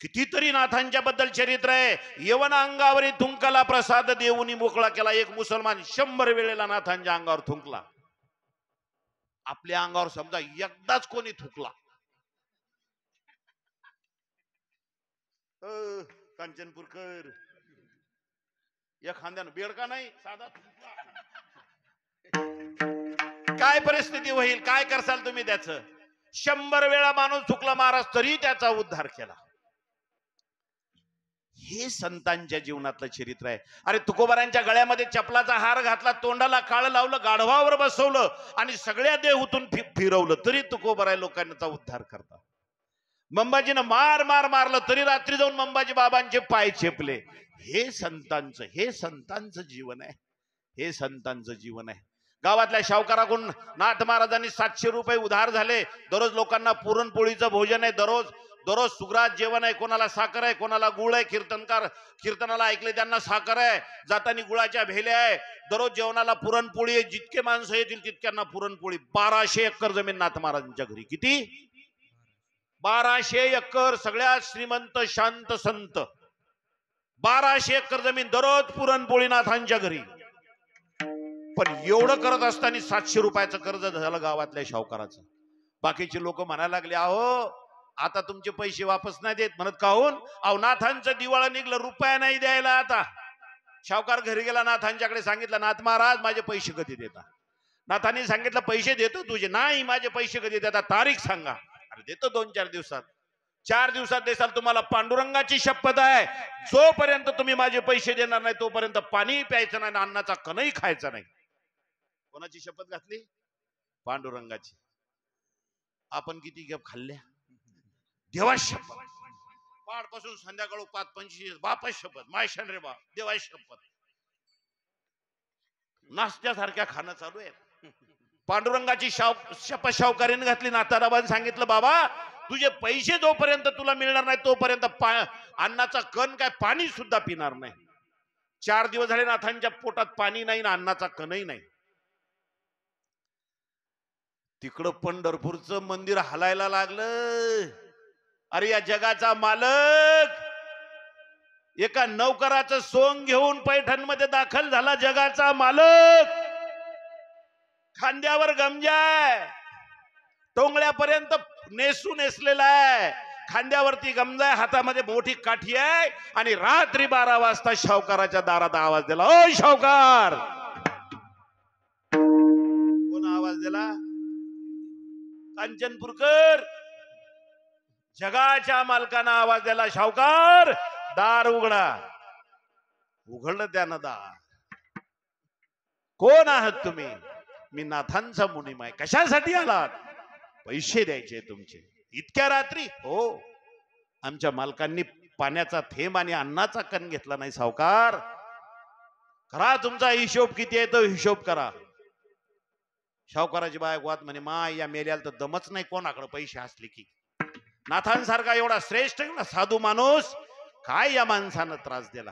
कितीतरी नाथांच्या बद्दल चरित्र आहे. यवन अंगावरी थुंकला प्रसाद देऊनी मोकळा केला. एक मुसलमान 100 वेळेला नाथांच्या अंगावर थुंकला. आपल्या अंगावर समजा एकदाच कोणी थुकला, कांचनपूरकर एखाद्यानं बेडका नाही, साधा थुंकला, काय परिस्थिती होईल? काय करसाल तुम्ही? त्याचं 100 वेळा माणूस थुकला महाराज, तरी त्याचा उद्धार केला. हे संतांच्या जीवनातलं चरित्र आहे. अरे तुकोबारांच्या गळ्यामध्ये चपलाचा हार घातला, तोंडाला काळ लावलं, गाढवावर बसवलं आणि सगळ्या देहूतून फिरवलं, तरी तुकोबाराय लोकांचा उद्धार करतात. मंबाजीनं मारलं, तरी रात्री जाऊन मंबाजी बाबांचे पाय चेपले. हे संतांचं जीवन आहे, हे संतांचं जीवन आहे. गावातल्या शावकाराकडून नाथ महाराजांनी 700 रुपये उधार झाले. दररोज लोकांना पुरणपोळीचं भोजन आहे, दररोज सुग्रास जेवण आहे, कोणाला साखर आहे, कोणाला गुळ आहे. कीर्तनाला ऐकले त्यांना साखर आहे, जातानी गुळाच्या भेल्या आहे. दररोज जेवणाला पुरणपोळी आहे, जितके माणसं येतील तितक्यांना पुरणपोळी. 1200 एकर जमीन नाथ महाराजांच्या घरी. किती? 1200 एकर. सगळ्यात श्रीमंत शांत संत. 1200 एकर जमीन, दररोज पुरणपोळी नाथांच्या घरी. पण एवढं करत असताना 700 रुपयाचं कर्ज झालं गावातल्या शावकाराचं. बाकीचे लोक म्हणायला लागले, अहो आता तुमचे पैसे वापस नाही देत. म्हणत काहून? अहो नाथांचं दिवाळं निघलं, रुपया नाही द्यायला. आता शावकार घरी गेला, नाथांच्याकडे सांगितलं, नाथ महाराज माझे पैसे कधी देता? नाथांनी सांगितलं, पैसे देतो तुझे. नाही, माझे पैसे कधी देता? तारीख सांगा. अरे देतो 2-4 दिवसात. 4 दिवसात देसाल? तुम्हाला पांडुरंगाची शपथ आहे, जोपर्यंत तुम्ही माझे पैसे देणार नाही तोपर्यंत पाणी प्यायचं नाही, अन्नाचा कणही खायचा नाही. कोणाची शपथ घातली? पांडुरंगाची. आपण किती गप खाल्ल्या? देवाची शपथ. पाडपासून संध्याकाळ 5-25 बापाची शपथ, मायशान रे बाप, देवाची शपथ. नाश्त्यासारख्या खाणं चालू आहे. पांडुरंगाची शपथ शावकारीने घातली. नाथाराबांनी सांगितलं, बाबा तुझे पैसे जोपर्यंत तुला मिळणार नाही तोपर्यंत अन्नाचा कण काय पाणी सुद्धा पिणार नाही. 4 दिवस झाले नाथांच्या पोटात पाणी नाही ना अन्नाचा कणही नाही. तिकडं पंढरपूरचं मंदिर हलायला लागलं. अरे या जगाचा मालक एका नौकराचं सोंग घेऊन पैठणमध्ये दाखल झाला. जगाचा मालक, खांद्यावर गमजाय, टोंगळ्यापर्यंत नेसलेला आहे, खांद्यावरती गमजाय, हातामध्ये मोठी काठी आहे आणि रात्री 12 वाजता शावकाराच्या दारात आवाज दिला, ओ शावकार. आवाज दिला. कांचनपूरकर जगाच्या मालकांना आवाज दिला, सावकार दार उघडा. उघडलं त्यानं दार. कोण आहात तुम्ही? मी नाथांचा मुनीम आहे. कशासाठी आलात? पैसे द्यायचे तुमचे. इतक्या रात्री? हो, आमच्या मालकांनी पाण्याचा थेंब आणि अन्नाचा कण घेतला नाही सावकार. करा तुमचा हिशोब किती आहे तो हिशोब करा. सावकाराची बायको आत म्हणे, माय या मेल्याला तर दमच नाही कोणाकडे पैसे असले की. नाथांसारखा एवढा श्रेष्ठ एवढा साधू माणूस, काय या माणसानं त्रास दिला.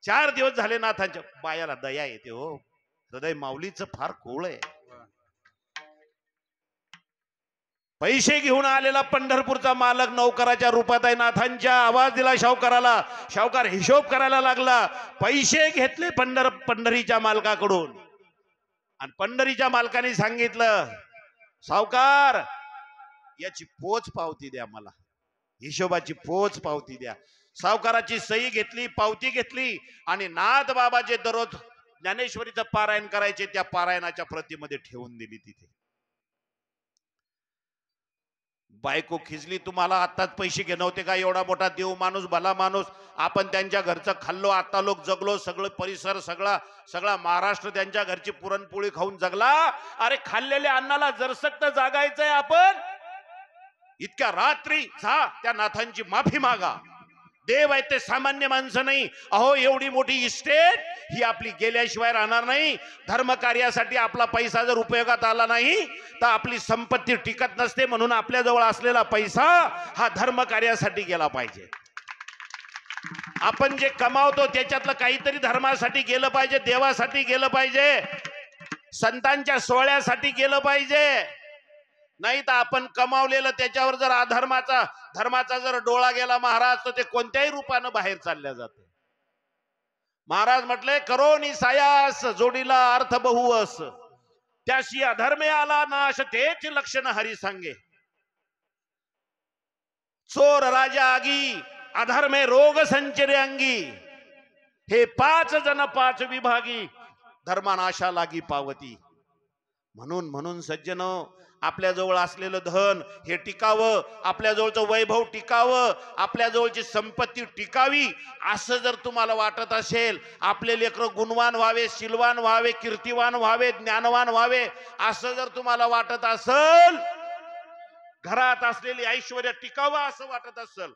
4 दिवस झाले नाथांच्या बायाला दया येते हो. हृदय माऊलीचं फार कोळ आहे. पैसे घेऊन आलेला पंढरपूरचा मालक नौकराच्या रूपात आहे. नाथांच्या आवाज दिला सावकाराला. सावकार हिशोब करायला लागला. पैसे घेतले पंढरीच्या मालकाकडून आणि पंढरीच्या मालकाने सांगितलं, सावकार याची पोच पावती द्या मला, हिशोबाची पोच पावती द्या. सावकाराची सही घेतली, पावती घेतली आणि नाथ बाबाचे दररोज ज्ञानेश्वरीचं पारायण करायचे त्या पारायणाच्या प्रतिमध्ये ठेवून दिली तिथे. बायको खिजली, तुम्हाला आत्ताच पैसे घे नव्हते का? एवढा मोठा देव माणूस, भला माणूस, आपण त्यांच्या घरचं खाल्लो, आता लोक जगलो, सगळं परिसर सगळा महाराष्ट्र त्यांच्या घरची पुरणपोळी खाऊन जगला. अरे खाल्लेल्या अन्नाला जरसक्त जागायचंय आपण. इतक्या रात्री जा त्या नाथांची माफी मागा. देव आहे ते सामान्य माणसं नाही. अहो एवढी मोठी इस्टेट ही आपली गेल्याशिवाय राहणार नाही. धर्म कार्यासाठी आपला पैसा जर उपयोगात आला नाही तर आपली संपत्ती टिकत नसते. म्हणून आपल्या जवळ असलेला पैसा हा धर्म कार्यासाठी गेला पाहिजे. आपण जे कमावतो त्याच्यातलं काहीतरी धर्मासाठी गेलं पाहिजे, देवासाठी गेलं पाहिजे, संतांच्या सोहळ्यासाठी गेलं पाहिजे. नाही तर आपण कमावलेलं त्याच्यावर जर धर्माचा जर डोळा गेला महाराज तर ते कोणत्याही रूपानं बाहेर चालल्या जाते. महाराज म्हटले, करो निसायास जोडीला अर्थ बहुवस, त्याशी अधर्मे आला नाश तेच लक्षण हरी सांगे. चोर राजा आगी अधर्मे रोग संचरे अंगी, हे 5 जण 5 विभागी, धर्मानाशा लागी पावती. म्हणून सज्जन, आपल्या जवळ असलेलं धन हे टिकावं, आपल्या जवळचं वैभव टिकावं, आपल्या जवळची संपत्ती टिकावी असं जर तुम्हाला वाटत असेल, आपले लेकरं गुणवान व्हावे, शीलवान व्हावे, कीर्तिवान व्हावे, ज्ञानवान व्हावे असं जर तुम्हाला वाटत असेल, घरात असलेली ऐश्वर्य टिकावं असं वाटत असेल,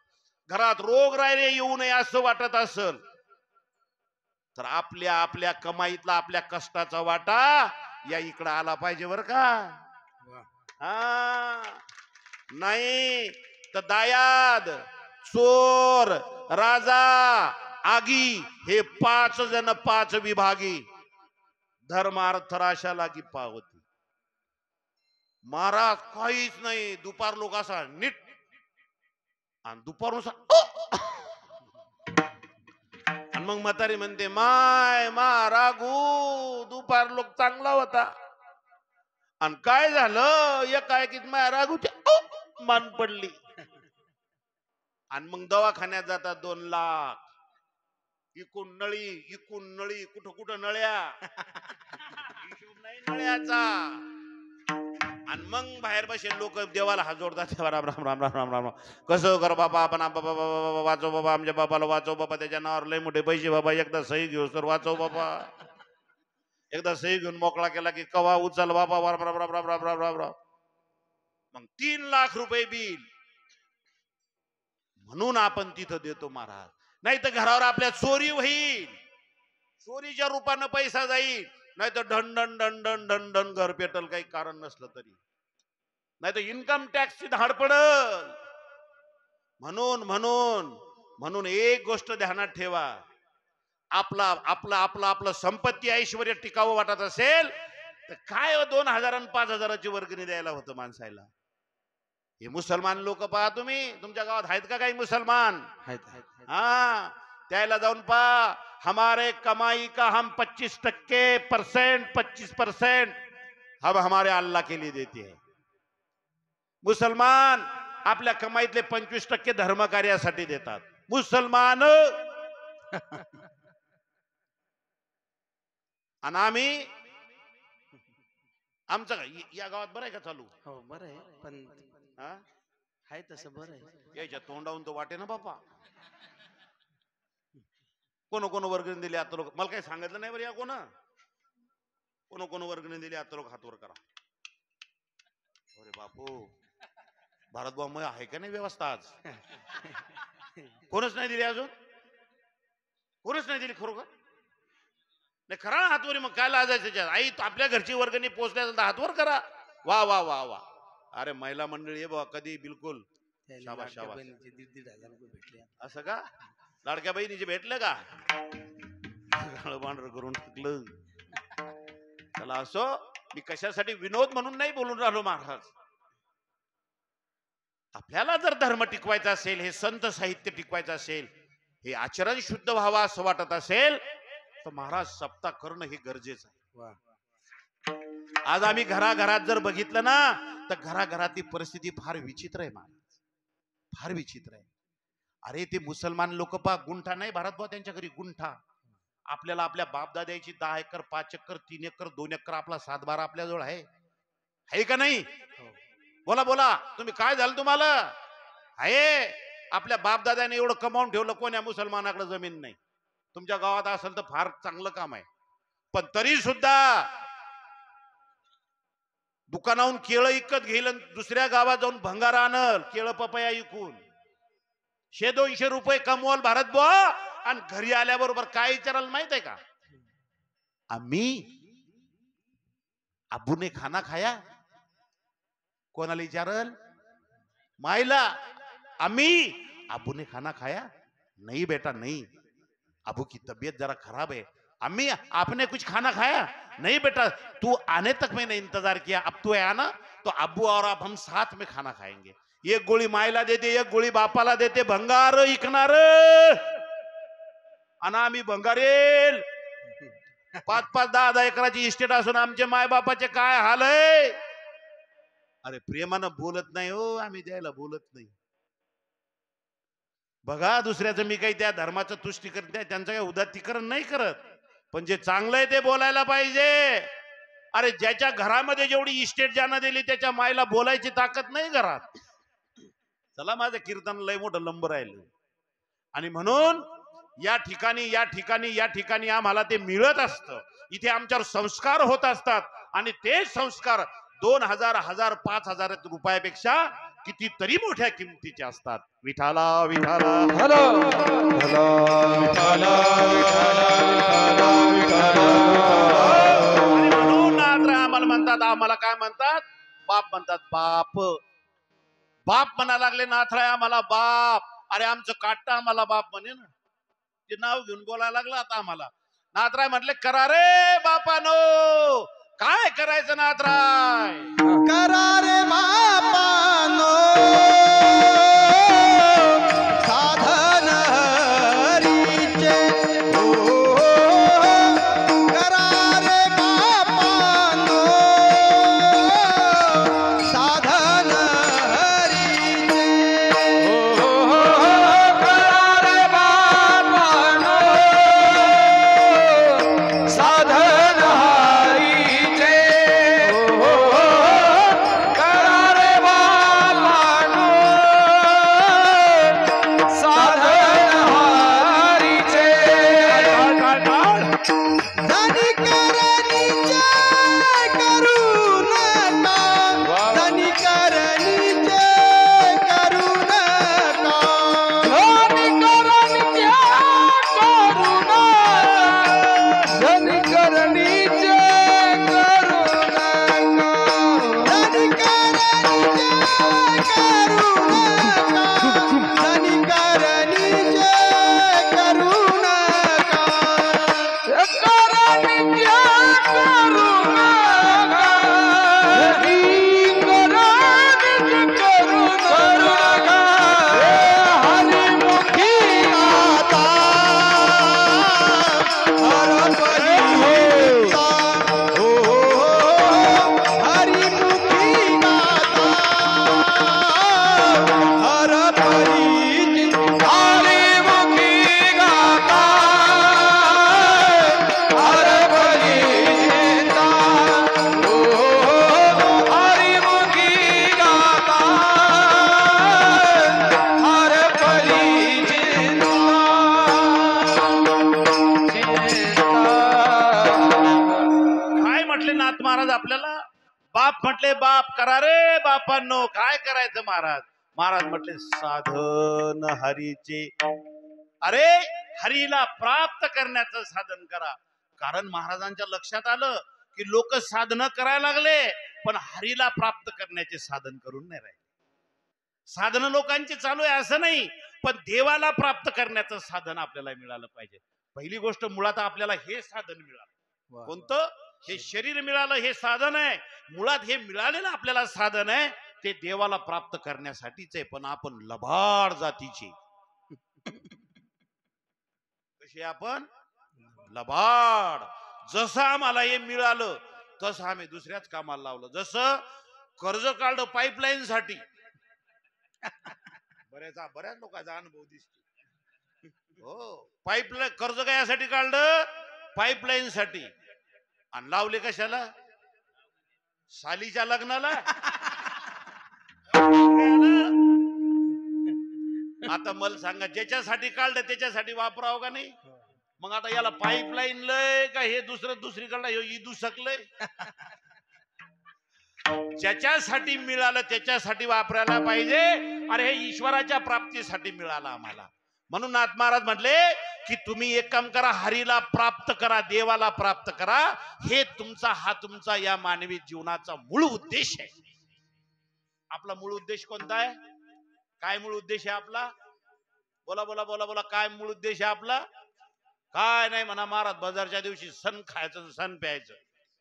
घरात रोग राहिले येऊ नये असं वाटत असेल, तर आपल्या कमाईतला आपल्या कष्टाचा वाटा या इकडं आला पाहिजे बर का. नाही तर दायाद, चोर, राजा, आगी हे 5 जण 5 विभागी, धर्मार्थ राशा लागी पावती. महाराज काहीच नाही, दुपार लोक असा नीट आणि दुपारून आणि मग म्हातारी म्हणते, माय रागू दुपार लोक चांगला होता आणि काय झालं एकाएकीत माया रागूची मान पडली. आणि मग दवाखान्यात जातात 2 लाख, इकून नळी कुठं नळ्या, हिशोब नाही नळ्याचा. आणि मग बाहेर बसेल लोक देवाला हात जोडतात, राम राम राम राम राम राम, कसं कर बाबा आपण वाचव बाबा, आमच्या बाबाला वाचव बाबा, त्याच्या नावावर लय मोठे पैसे बाबा, एकदा सही घेऊ तर वाचव बाबा, एकदा सही घेऊन मोकळा केला की कवा उचल बाबा, राम राम राम राम राम राम राम. मग 3 लाख रुपये बिल. म्हणून आपण तिथं देतो महाराज. नाही तर घरावर आपल्या चोरी होईल, चोरीच्या रूपानं पैसा जाईल, नाही तर ढन ढन ढन ढन ढन ढन घर पेटल काही कारण नसलं तरी, नाही तर इन्कम टॅक्सची धाड पडल. म्हणून एक गोष्ट ध्यानात ठेवा, आपलं संपत्ती ऐश्वर्य टिकावं वाटत असेल तर काय 2000 आणि 5000ची वर्गणी द्यायला होतं माणसाला. हे मुसलमान लोक पहा तुम्ही, तुमच्या गावात आहेत का काही मुसलमान? हा, त्याला जाऊन पहा, हमारे कमाई का हम 25% हम हमारे अल्लाह के लिए देते हैं. मुसलमान आपल्या कमाईतले 25% धर्म कार्यासाठी देतात. मुसलमान आणि आमचं काय या गावात बरं आहे का चालू? हो बरं आहे पण हा आहे तसं बरं आहे. यायच्या तोंडावून तर वाटे ना बापा. कोण वर्गणी दिली आता लोक मला काही सांगितलं नाही बरं या कोण वर्गणी दिली आता लोक हातवर करा. अरे बापू भारतभाऊ मग आहे का नाही व्यवस्था आज? कोणच नाही दिली अजून? कोणच नाही दिली खरोखर? नाही खरा हातवर मग काय लाजायचं त्याच्यात? आई आपल्या घरची वर्गणी पोचल्या तर हातवर करा. वा वा वा वा. अरे महिला मंडळी आहे बाबा कधी बिलकुल त्याला शाबास, लाडक्या शाबास. बहिणीचे 1,500 रुपये भेटले. असं का? लाडक्या बहिणीचे भेटलं का? पांढर करून टाकलं. चला असो, मी कशासाठी विनोद म्हणून नाही बोलून राहिलो महाराज. आपल्याला जर धर्म टिकवायचा असेल, हे संत साहित्य टिकवायचं असेल, हे आचरण शुद्ध व्हावं असं वाटत असेल तर महाराज सप्ताह करणं हे गरजेचं आहे. वा. आज आम्ही घराघरात जर बघितलं ना तर घराघरातली परिस्थिती फार विचित्र आहे महाराज, फार विचित्र आहे. अरे ते मुसलमान लोक पा गुंठा नाही भारत भाऊ त्यांच्या घरी गुंठा. आपल्याला आपल्या बापदाद्याची 10 एकर 5 एकर 3 एकर 2 एकर आपला 7-12 आपल्याजवळ आहे का नाही? बोला बोला तुम्ही काय झालं तुम्हाला? आहे आपल्या बापदाद्याने एवढं कमावून ठेवलं, कोण्या मुसलमानाकडे जमीन नाही. तुमच्या गावात असेल तर फार चांगलं काम आहे. पण तरी सुद्धा दुकानाहून केळं इकत घेईल, दुसऱ्या गावात जाऊन भंगार आणल केळं पपया इकून 100-200 रुपये कमवल भारत बुवा, आणि घरी आल्याबरोबर काय विचाराल माहित आहे का? आम्ही अब्बूने खाना खाया? कोणाला विचारल? मायला. आम्ही अब्बूने खाना खाया? नहीं बेटा नहीं, अबू की तबीयत जरा खराब है. अम्मी आपने कुछ खाना खाया? नहीं बेटा तू आने तक मैंने इंतजार किया, अब तू आया ना तो अब्बू और आप हम साथ में खाना खाएंगे. एक गोळी मायला देते, एक गोळी बापाला देते. भंगार इकणार आणि आम्ही भंगारेल 5-5, 10-10 एकराची इस्टेट असून आमचे मायबापाचे काय हाल आहे. अरे प्रेमानं बोलत नाही हो, आम्ही द्यायला बोलत नाही. बघा दुसऱ्याचं मी काही त्या धर्माचं तुष्टीकरण नाही, त्यांचं काही उदात्तीकरण नाही करत, पण जे चांगलं आहे ते बोलायला पाहिजे. अरे ज्याच्या घरामध्ये जेवढी इस्टेट ज्यानं दिली त्याच्या मायला बोलायची ताकद नाही घरात. चला माझं कीर्तन लय मोठं लंब राहिलं. आणि म्हणून या ठिकाणी आम्हाला ते मिळत असतं. इथे आमच्यावर संस्कार होत असतात आणि ते संस्कार 2,000, 1,000, 5,000 रुपयापेक्षा कितीतरी मोठ्या किमतीचे असतात. विठाला विठाला हॅलो आणि म्हणून आम्हाला म्हणतात, आम्हाला काय म्हणतात? बाप म्हणतात. बाप म्हणा लागले नाथराय आम्हाला बाप. अरे आमचं काटा आम्हाला बाप म्हणे ना, ते नाव घेऊन बोलायला लागला आता आम्हाला. नाथराय म्हटले करा रे बापानो. काय करायचं नाथराय? करा रे बापानो साधन हरीचे. ओ करा रे बापानो साधन हरीचे. साधन हरीचे. करा रे बापानो महाराज आपल्याला बाप म्हटले, बाप करा रे बापांनो. काय करायचं महाराज? महाराज म्हटले साधन हरीचे. अरे हरीला प्राप्त करण्याचं साधन करा. कारण महाराजांच्या लक्षात आलं की लोक साधन करायला लागले पण हरीला प्राप्त करण्याचे साधन करून नाही राहिले. साधन लोकांची चालू आहे असं नाही, पण देवाला प्राप्त करण्याचं साधन आपल्याला मिळालं पाहिजे. पहिली गोष्ट मुळात आपल्याला हे साधन मिळालं. कोणतं? हे शरीर मिळालं, हे साधन आहे. मुळात हे मिळालेलं आपल्याला साधन आहे ते देवाला प्राप्त करण्यासाठीच आहे. पण आपण लबाड जातीचे. कसे आपण लबाड. जसं आम्हाला हे मिळालं तसं आम्ही दुसऱ्याच कामाला लावलं. जसं कर्ज काढलं पाईपलाईन साठी. बऱ्याच लोकांचा अनुभव दिसतो. हो, पाईपलाईन कर्ज काय यासाठी काढलं? पाईपलाईन साठी. आणि लावले कशाला? सालीच्या लग्नाला. आता मला सांगा, ज्याच्यासाठी काढलं त्याच्यासाठी वापरावं का नाही? मग आता याला पाईपलाईन लय का हे दुसरीकडला इदू शकलंय? ज्याच्यासाठी मिळालं त्याच्यासाठी वापरायला पाहिजे. अरे हे ईश्वराच्या प्राप्तीसाठी मिळालं आम्हाला. म्हणून नाथ महाराज म्हटले की तुम्ही एक काम करा, हरीला प्राप्त करा, देवाला प्राप्त करा. हे तुमचा या मानवी जीवनाचा मूळ उद्देश आहे. आपला मूळ उद्देश कोणता आहे? काय मूळ उद्देश आहे आपला? बोला बोला बोला बोला. काय मूळ उद्देश आहे आपला? काय नाही म्हणा महाराज, बाजारच्या दिवशी सण खायचं सण प्यायचं,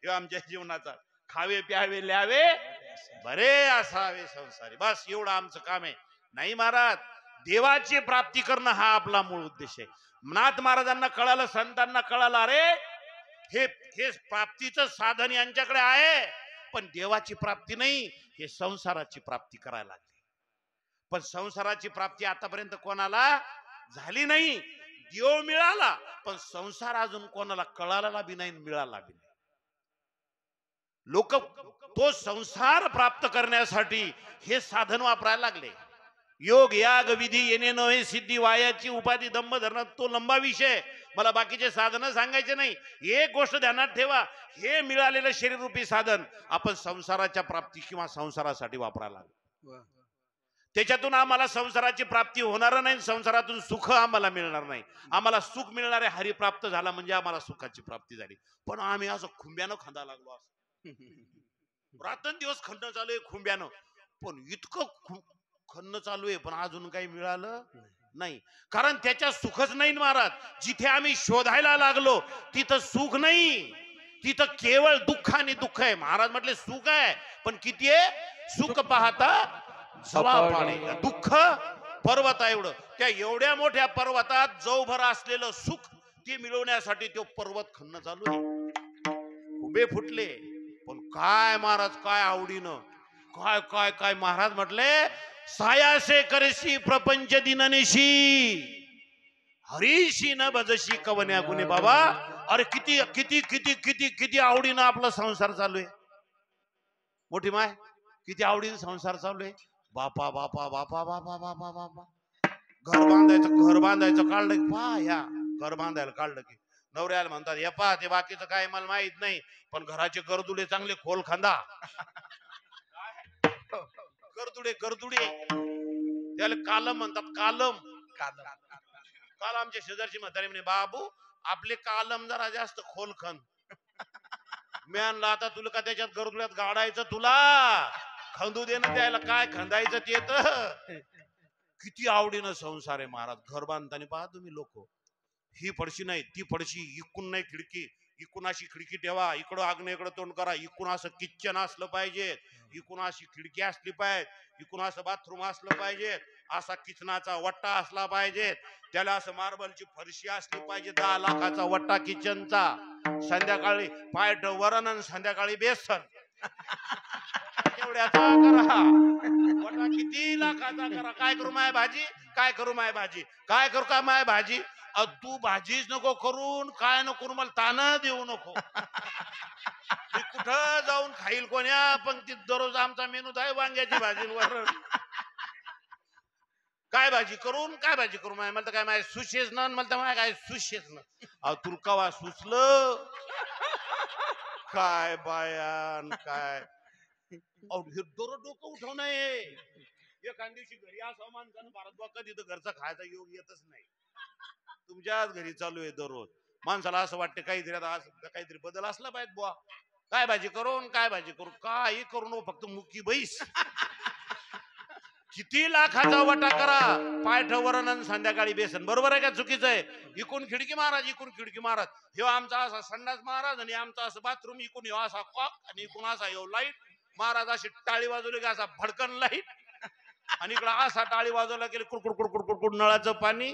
हे आमच्या जीवनाचा. खावे प्यावे ल्यावे बरे असावे संसारी, बस एवढं आमचं काम आहे. नाही महाराज, देवाची प्राप्ती करणं हा आपला मूळ उद्देश आहे. नाथ महाराजांना कळालं, संतांना कळालं, अरे हे प्राप्तीचं साधन यांच्याकडे आहे पण देवाची प्राप्ती नाही, हे संसाराची प्राप्ती करायला लागली. पण संसाराची प्राप्ती आतापर्यंत कोणाला झाली नाही. देव मिळाला पण संसार अजून कोणाला कळाला बी नाही, मिळाला बी नाही. लोक तो संसार प्राप्त करण्यासाठी हे साधन वापरायला लागले. योग याग विधी येणे नव्हे सिद्धी, वायाची उपाधी दंभ धरण, तो लंबा विषय. मला बाकीचे साधन सांगायचे नाही. एक गोष्ट ध्यानात ठेवा, हे मिळालेलं शरीररूपी साधन आपण संसाराच्या प्राप्ती किंवा संसारासाठी वापरायला लागलो. त्याच्यातून आम्हाला संसाराची प्राप्ती होणार नाही, संसारातून सुख आम्हाला मिळणार नाही. आम्हाला सुख मिळणारे हरी प्राप्त झाला म्हणजे आम्हाला सुखाची प्राप्ती झाली. पण आम्ही असं खुंब्यानं खांदा लागलो. असं रात्रंदिवस खणणं चालू आहे खुंब्यानं, पण इतकं खणणं चालू आहे पण अजून काही मिळालं नाही. कारण त्याच्या सुखच नाही महाराज. जिथे आम्ही शोधायला लागलो तिथं सुख नाही, तिथं केवळ दुःख आणि दुःख आहे. महाराज म्हटले सुख आहे पण किती आहे? सुख पाहता जवा पाणी, दुःख पर्वत एवढं. त्या एवढ्या मोठ्या पर्वतात जवभर असलेलं सुख ते मिळवण्यासाठी तो पर्वत खणणं चालू आहे. उभे फुटले पण काय महाराज, काय आवडीनं, काय काय काय. महाराज म्हटले सायासे करशी प्रपंच दिननिशी, हरीशी न भजशी कवन्या गुणे. बाबा अरे किती किती किती किती किती आवडीनं आपला संसार चालू आहे. मोठी माय, किती आवडीनं संसार चालू आहे. बापा बापा बापा बापा बापा बापा. घर बांधायचं काढलं की पहा, या घर बांधायला काढलं की नवऱ्याला म्हणतात हे पहा, ते बाकीचं काय मला माहित नाही पण घराचे गर्दुडे चांगले खोल खांदा. गर्दुडे त्याला कालम म्हणतात. कालम काल आमच्या शेजारची म्हातारी म्हणे, बाबू आपले कालम जरा जास्त खोल खण. मी आणला आता तुला का त्याच्यात गर्दुड्यात गाडायचं, तुला खंदू देणं, त्याला काय खंदायचं ते तर. किती आवडीनं संसार आहे महाराज. घर बांधताना पहा तुम्ही लोक, ही पडशी नाही ती पडशी, इकून नाही खिडकी, इकून अशी खिडकी ठेवा, इकडं आग्नेयकडे तोंड करा, इकून असं किचन असलं पाहिजे, इकून अशी खिडकी असली पाहिजे, इकून असं बाथरूम असलं पाहिजे, असा किचनाचा वट्टा असला पाहिजे, त्याला असं मार्बलची फरशी असली पाहिजे, 10 लाखाचा वट्टा किचनचा. संध्याकाळी पायट वरण आणि संध्याकाळी बेसन. एवढ्याचा करा वट्टा, किती लाखाचा करा. काय करू माय भाजी, काय करू माय भाजी, काय करू का माय भाजी. तू भाजीच नको करून, काय नको करू, मला ताण देऊ नको. मी कुठं जाऊन खाईल कोण्या पंक्तीत. दररोज आमचा मेनू आहे वांग्याची भाजी वरण. काय भाजी करून, काय भाजी करू माय, मला काय माय सुशेच ना, मला काय सुशेच ना. तुला कवा सुचलं काय बायान काय अहो, हे दररोज डोकं उठवणं आहे. एखाद्या दिवशी घरी असं माणसानं भारत कधी तर घरचा खायचा योग येतच नाही. तुमच्याच घरी चालू आहे दररोज. माणसाला असं वाटतं काहीतरी आता काहीतरी बदल असला पाहिजे बुवा. काय भाजी करून काय भाजी करू काही करून फक्त मुकी बैस. किती लाखाचा वटा करा पाय ठेवरण आणि संध्याकाळी बेसन. बरोबर आहे का चुकीचं आहे? इकून खिडकी महाराज इकून खिडकी महाराज. ह्यो आमचा असा संडास महाराज आणि आमचा असं बाथरूम. इकून ह्यो असा कॉक आणि इकून असा ह्यो लाईट. महाराज अशी टाळी वाजवली की असा भडकन लाईट आणि इकडं असा टाळी वाजवला की कुडकुड कुडकुड कुडकुड नळाचं पाणी.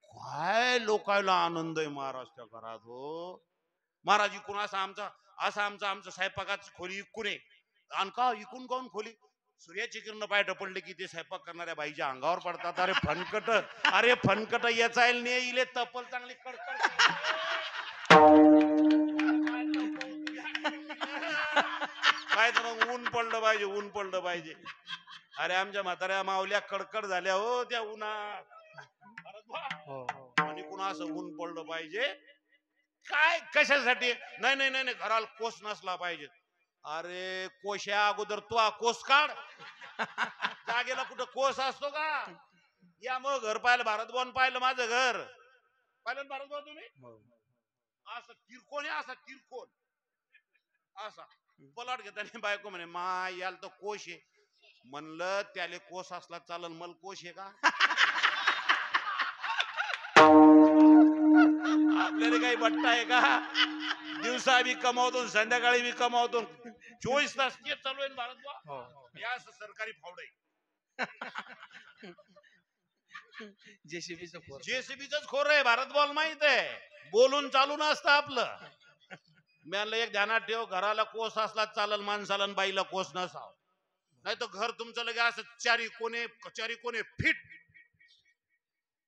काय लोकायला आनंद आहे महाराजच्या घरात हो. महाराज इकून असा आमचा स्वयंपाकाची खोली इकून आहे. आणि का इकून काऊन खोली? सूर्याची किरण पाय पडले की ते स्वयंपाक करणाऱ्या बाईच्या अंगावर पडतात. अरे फनकट याचा इले तपल चांगली कडकड. काय तर मग ऊन पडलं पाहिजे. अरे आमच्या म्हाताऱ्या मावल्या कडकड झाल्या हो त्या उन्हात. आणि कुणा असं ऊन पडलं पाहिजे. काय कशासाठी? नाही घराला कोस नसला पाहिजे. अरे कोशा अगोदर तू कोस काढ. जागेला कुठं कोस असतो का? या मग घर पाहिलं भारत भवन पाहिलं माझं घर पाहिलं भारत भवन तुम्ही. असं तिरकोण आहे असा तिरकोण असा पलाट घेताना बायको म्हणे मा याल तर कोश आहे. म्हणलं त्याले कोस असला चालल मला कोश आहे का? आपल्याला काही बट्टा आहे का? दिवसा बी कमावतो संध्याकाळी बी कमावतो. 24 तास तेच चालू आहे भारत भवन. या सरकारी फावड आहे. जेसीबीच खोर आहे भारत भवन माहित आहे. बोलून चालू नसतं आपलं. मी म्हणलं एक ध्यानात ठेव घराला कोस असला चालल माणसाला बाईला कोस नसाव. नाही तर घर तुमचं लगे असं चारी कोणे फिट.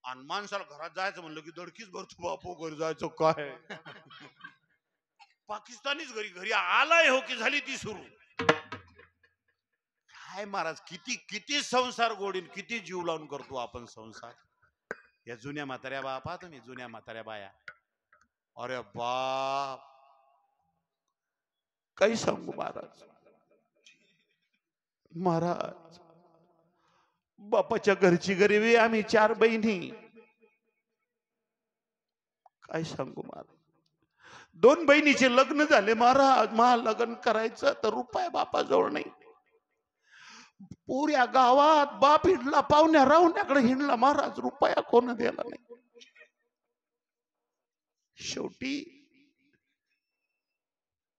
आणि माणसाला घरात जायचं म्हणलं की दडकीच भरतो बापू घरी जायचं काय. पाकिस्तानीच घरी आलाय हो की झाली ती सुरू. काय महाराज किती संसार गोडीन किती जीव लावून करतो आपण संसार. या जुन्या म्हाताऱ्या बापा तुम्ही जुन्या म्हाताऱ्या बाया. अरे बाप काही सांगू महाराज बापाच्या घरची गरिबी. आम्ही 4 बहिणी. काय सांगू महाराज. 2 बहिणीचे लग्न झाले महाराज. लग्न करायचं तर रुपया बापाजवळ नाही. पुऱ्या गावात बाप हिंडला पाहुण्या राहुण्याकडे हिंडला महाराज. रुपया कोण द्यायला नाही. शेवटी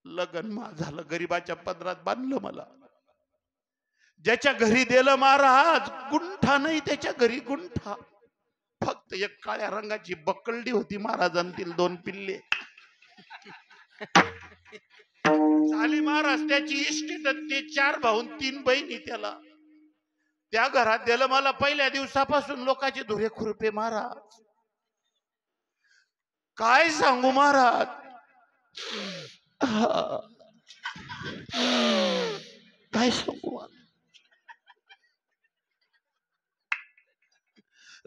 लग्न झालं गरिबाच्या पदरात बांधलं मला. ज्याच्या घरी दिलं महाराज गुंठा नाही त्याच्या घरी गुंठा. फक्त एक काळ्या रंगाची बकलडी होती महाराजांतील 2 पिल्ले झाली महाराज त्याची इस्टेट. ते 4 भाऊ 3 बहिणी त्याला. त्या घरात दिलं मला. पहिल्या दिवसापासून लोकांचे धुरे खुरपे महाराज. काय सांगू महाराज. काय सांगू.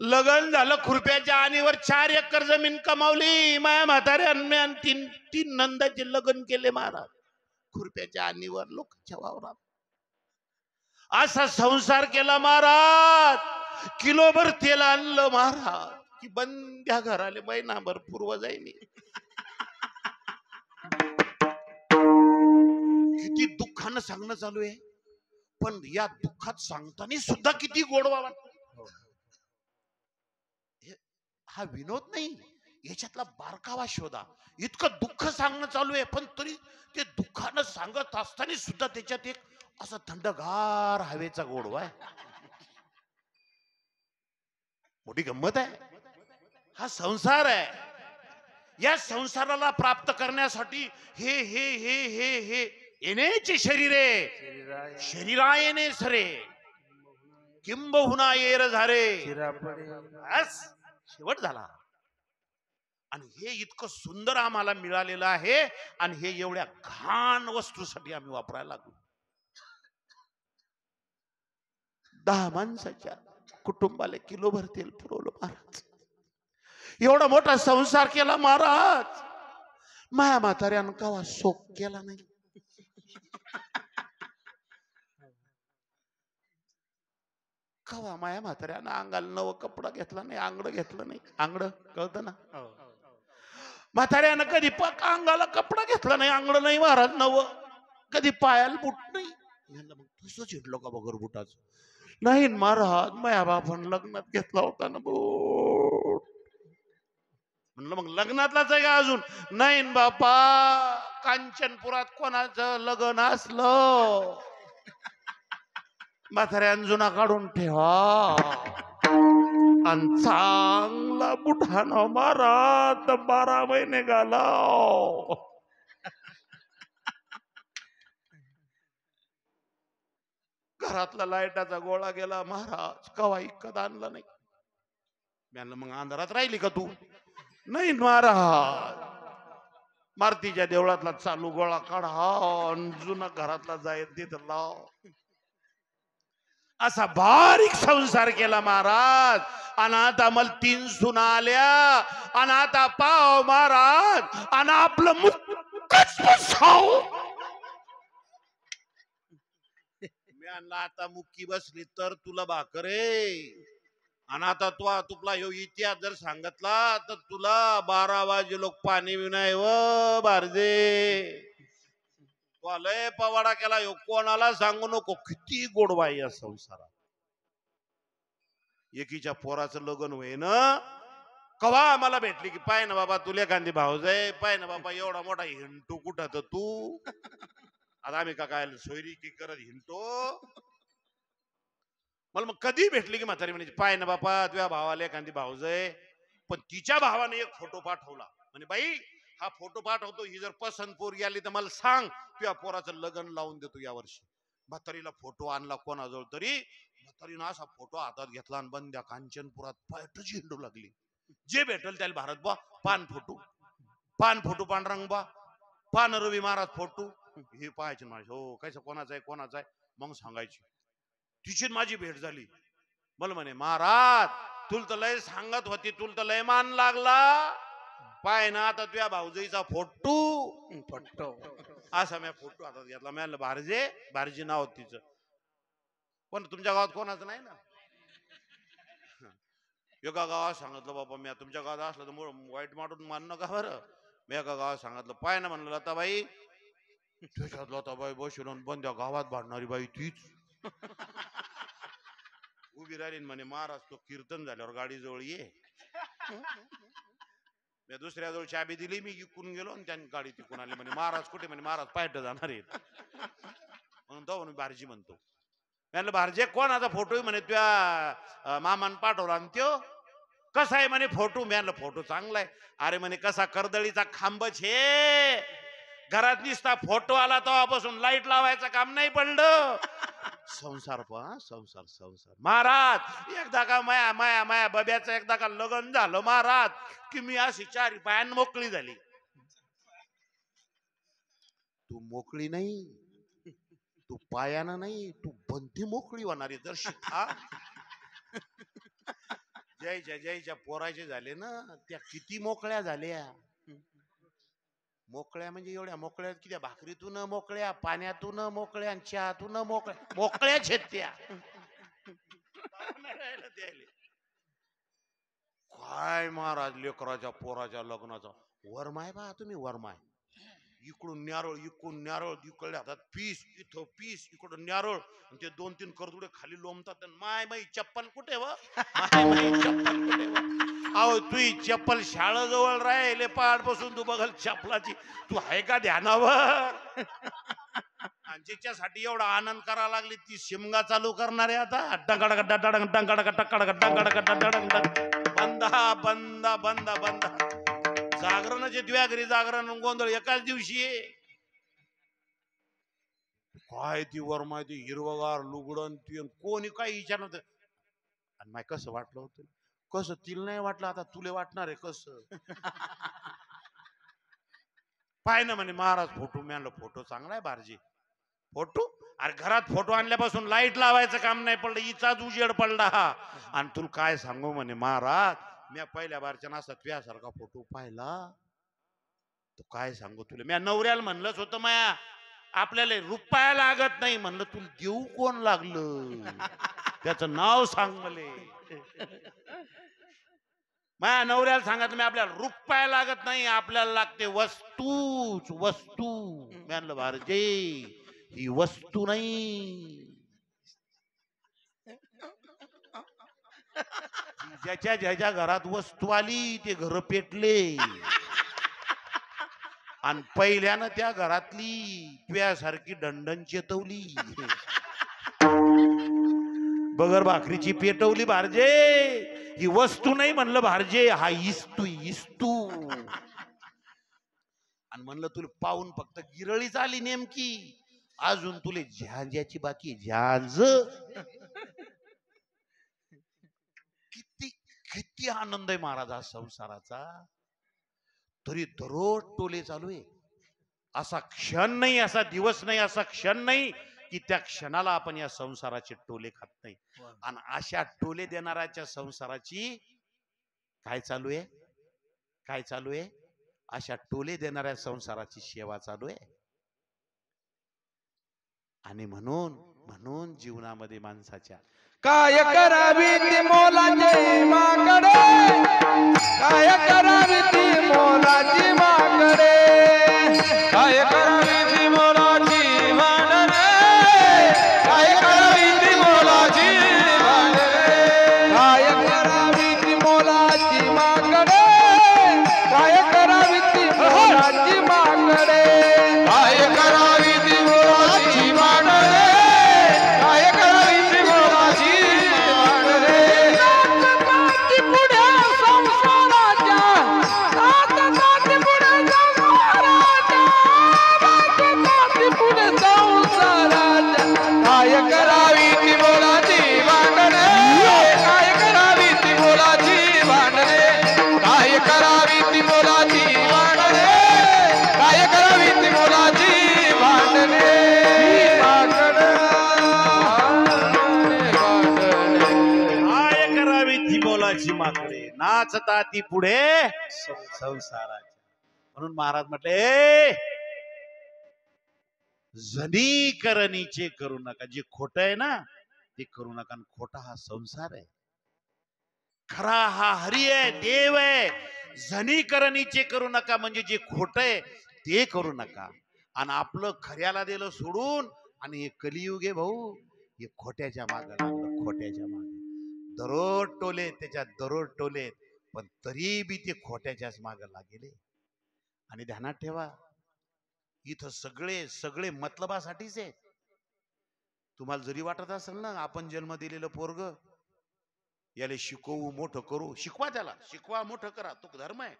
लग्न झालं खुरप्याच्या आणीवर 4 एकर जमीन कमावली. माया म्हाताऱ्यान 3 नंदाचे लग्न केले महाराज. खुरप्याच्या आणीवर लोकांच्या वावरात असा संसार केला महाराज. किलोभर तेल आणलं महाराज की बंद्या घराले महिनाभर पूर्व जाईनी. किती दुःखानं सांगणं चालू आहे. पण या दुःखात सांगताना सुद्धा किती गोडवा वाटतो. हा विनोद नाही याच्यातला बारकावा शोधा. इतकं दुःख सांगणं चालू आहे पण तरी ते दुःखानं सांगत असताना सुद्धा त्याच्यात एक असा थंडगार हवेचा गोडवा आहे. मोठी गंमत आहे. हा संसार आहे. या संसाराला प्राप्त करण्यासाठी हे हे हे हे हे येण्याचे शरीर आहे. शरीरा येणे सरे किंबहुना येर झारे. शेवट झाला. आणि हे इतकं सुंदर आम्हाला मिळालेलं आहे आणि हे एवढ्या घाण वस्तूसाठी आम्ही वापरायला लागलो. 10 माणसाच्या कुटुंबाला किलोभर तेल पुरवलं महाराज. एवढा मोठा संसार केला महाराज. माया म्हाताऱ्यानं कवा शोक केला नाही. कवा माया म्हाताऱ्यानं अंगाला नवं कपडा घेतला नाही, आंगड घेतलं नाही. आंगड कळतं ना? म्हाताऱ्यानं कधी अंगाला कपडा घेतला नाही, आंगड नाही महाराज नवं. कधी पायाला बुट नाही. म्हणलं मग तसंच हिंडलो का बगर बुटाचं? नाही महाराज, माया बापानं लग्नात घेतला होता ना बूट. म्हणलं मग लग्नातलाच आहे का अजून? नाही न बापा, कांचनपुरात कोणाचं लग्न असलं म्हाताऱ्यान जुना काढून ठेवा आणि चांगला बुठाना मारा तर 12 महिने घालाव. घरातला लाईटाचा गोळा गेला महाराज, कवा इकत आणला नाही. म्हणलं मग अंधारात राहिली का तू? नाही महाराज, मारुतीच्या देवळातला चालू गोळा काढा, जुना घरातला जाईल तिथं लाव. असा बारीक संसार केला महाराज. आणि आता मला 3 सुना आल्या. आणि आता पाव महाराज, आणि आपलं मुक्कच बसाव. मी आणला आता मुक्की बसली तर तुला भाकरे. आणि आता तुला ह्यो इतिहास जर सांगितला तर तुला 12 वाजे लोक पाणी विनाय व बारजे. तो लय पवाडा केला ह्यो, कोणाला सांगू नको. किती गोडवाई या संसारात. एकीच्या पोराचं लग्न होईन, कवा मला भेटली की पाय ना बाबा तुला एखादी भाऊज आहे, पाय ना बाबा एवढा मोठा हिंटू कुठं तर तू. आता आम्ही का काय सोयरी की करत हिंटो. मला मग कधी भेटली की म्हातारी म्हणायची पाय ना बापा तुझ्या भावाला एखादी भाऊज आहे. पण तिच्या भावाने एक फोटो पाठवला. म्हणे बाई हा फोटो पाठवतो, ही जर पसंत पोरगी आली तर मला सांग, तुझ्या पोराचं लग्न लावून देतो या वर्षी. म्हातारीला फोटो आणला कोणाजवळ तरी. म्हातारीनं असा फोटो हातात घेतला आणि बंद्या कांचनपुरात पायटच हिंडू लागली. जे भेटल त्याला भारत बा पान फोटो पांडुरंग बा, पान रवी महाराज फोटो. हे पाहायचे माझे, हो कैसा कोणाचा आहे कोणाचा आहे. मग सांगायची. तिची माझी भेट झाली. मला म्हणे महाराज तुला तर लय सांगत होती, तुला तर लय मान लागला. पाय ना आता तुझ्या भाऊजीचा फोटो असा मी फोटो हातात घेतला. मी भारजी नाव तिचं. पण तुमच्या गावात कोणाचं नाही ना? एका गावात सांगितलं बाबा मी तुमच्या गावात असलं तर वाईट मारून मानणं का बरं. मी एका गावात सांगितलं पाय ना म्हणलं लताबाई, त्याच्यात लताबाई बसून बंद्या गावात भांडणारी बाई तीच उभी राहिली. म्हणे महाराज तो कीर्तन झाल्यावर गाडी जवळ ये. मी दुसऱ्या जवळ चाबी दिली, मी इकून गेलो आणि त्यांनी गाडी तिकून आली. म्हणे महाराज कुठे? म्हणे महाराज पायट जाणार आहेत म्हणून तो म्हणून भारजी म्हणतो. म्हणलं भारजे कोणाचा फोटो? म्हणे तुझ्या मामान पाठवला. आणि त्यो कसा आहे म्हणे फोटो? म्हणलं फोटो चांगला आहे. अरे म्हणे कसा कर्दळीचा खांबच हे, घरात निसता फोटो आला तेव्हापासून लाईट लावायचं काम नाही पडलं. संसार पहा संसार संसार. महाराज एकदा का माया माया माया बब्याचं एकदा का लग्न झालं महाराज की मी अशी 4 पायान मोकळी झाली. तू मोकळी नाही, तू पायानं नाही, तू बंदी मोकळी होणारी जर शिका. जयच्या पोराचे झाले ना त्या किती मोकळ्या झाल्या. मोकळ्या म्हणजे एवढ्या मोकळ्या की त्या भाकरीतून मोकळ्या, पाण्यातून मोकळ्या, चहातून मोकळ्या छेत्या. काय महाराज लेकराच्या पोराच्या लग्नाचा वरमाय बा तुम्ही वरमाय. इकडून न्यारळ, इकडून न्यारळ, इकडे हातात पीस, इथं पीस, इकडून न्यारळ. ते 2-3 करदुडे खाली लोंबतात. माय माई चप्पल कुठे व? चप्पल कुठे व? अहो तुझी चप्पल शाळेजवळ राहिले पहाड बसून तू बघल चप्पलाची. तू आहे का ध्यानावर? आणि ज्याच्यासाठी एवढा आनंद करा लागली ती शिमगा चालू करणारे आता बंदा बंदा बंदा बंदा. जागरणाचे तुझ्या घरी जागरण गोंधळ एकाच दिवशी. काय ती वर माहिती हिरवगार लुगडन ती कोणी काही विचार नव्हतं. आणि माय कसं वाटलं होतं? कसं तिला नाही वाटलं, आता तुले वाटणार आहे कसं? पाय ना म्हणे महाराज फोटो. मी आणलं फोटो चांगला आहे भारजी. फोटो? अरे घरात फोटो आणल्यापासून लाईट लावायचं काम नाही पडलं, हिचाच उजेड पडला हा. आणि तुला काय सांगू म्हणे महाराज, मी पहिल्या बारच्या नासा तुझ्यासारखा फोटो पाहिला तो काय सांगू तुला, मी नवऱ्याला म्हणलंच होतं माया आपल्याला रुपया लागत नाही, म्हणलं तुला देऊ कोण लागलं, त्याचं नाव सांग मले. माया नवऱ्याला सांगितलं मी आपल्याला रुपया लागत नाही, आपल्याला लागते वस्तूच वस्तू. मी म्हणलं भारजे ही वस्तू नाही, ज्याच्या ज्याच्या घरात वस्तू आली ते घर पेटले, आणि पहिल्यानं त्या घरातली तुझ्यासारखी दंडन चेतवली, बगर भाकरीची पेटवली भारजे. ही वस्तू नाही म्हणलं भारजे, हा इस्तू इस्तू. आणि म्हणलं तुला पाहून फक्त गिरळीच आली नेमकी, अजून तुले झांज्याची बाकी झांज. किती किती आनंद आहे महाराज आज संसाराचा, तरी दररोज टोले चालू आहे. असा क्षण नाही, असा दिवस नाही, असा क्षण नाही की त्या क्षणाला आपण या संसाराचे टोले खात नाही. आणि अशा टोले देणाऱ्याच्या संसाराची काय चालू आहे, काय चालू आहे, अशा टोले देणाऱ्या संसाराची सेवा चालू आहे. आणि म्हणून म्हणून जीवनामध्ये माणसाच्या काय करावी ती मोलाची माकडे, काय करावी ती मोलाची माकडे, काय करावी ती मोलाची माकडे, काय करावी ती मोलाची माकडे, काय करावी ती मोलाची माकडे, काय करावी ती मोलाची माकडे, काय करावी ती मोलाची माकडे, काय करावी ती मोलाची माकडे. नाचताती पुढे संसाराच्या, नाचताती पुढे संसाराच्या, नाचताती पुढे संसाराच्या, काय करावी ती मोलाची माकडे, काय करावी ती मोलाची माकडे, काय करावी ती मोलाची माकडे, काय करावी ती मोलाची माकडे. काय करावी ती मोलाची माकडे, नाचता ती पुढे संसाराच्या. म्हणून महाराज म्हटले जनी करणीचे करू नका, जे खोट आहे ना ते करू नका. खोटा हा संसार आहे, खरा हा हरी आहे, देव आहे. जनी करणीचे करू नका म्हणजे जे खोट आहे ते करू नका. आणि आपलं खऱ्याला दिलं सोडून, आणि हे कलियुग आहे भाऊ, हे खोट्याच्या मागे लागलं, खोट्याच्या मागे. दररोज टोले त्याच्यात, दररोज टोले, पण तरी बी ते खोट्याच्याच मागे लागेले. आणि ध्यानात ठेवा, इथं सगळे सगळे मतलबासाठीच आहे. तुम्हाला जरी वाटत असेल ना आपण जन्म दिलेलं पोरग याला शिकवू, मोठं करू, शिकवा, त्याला शिकवा, मोठं करा, तो धर्म आहे,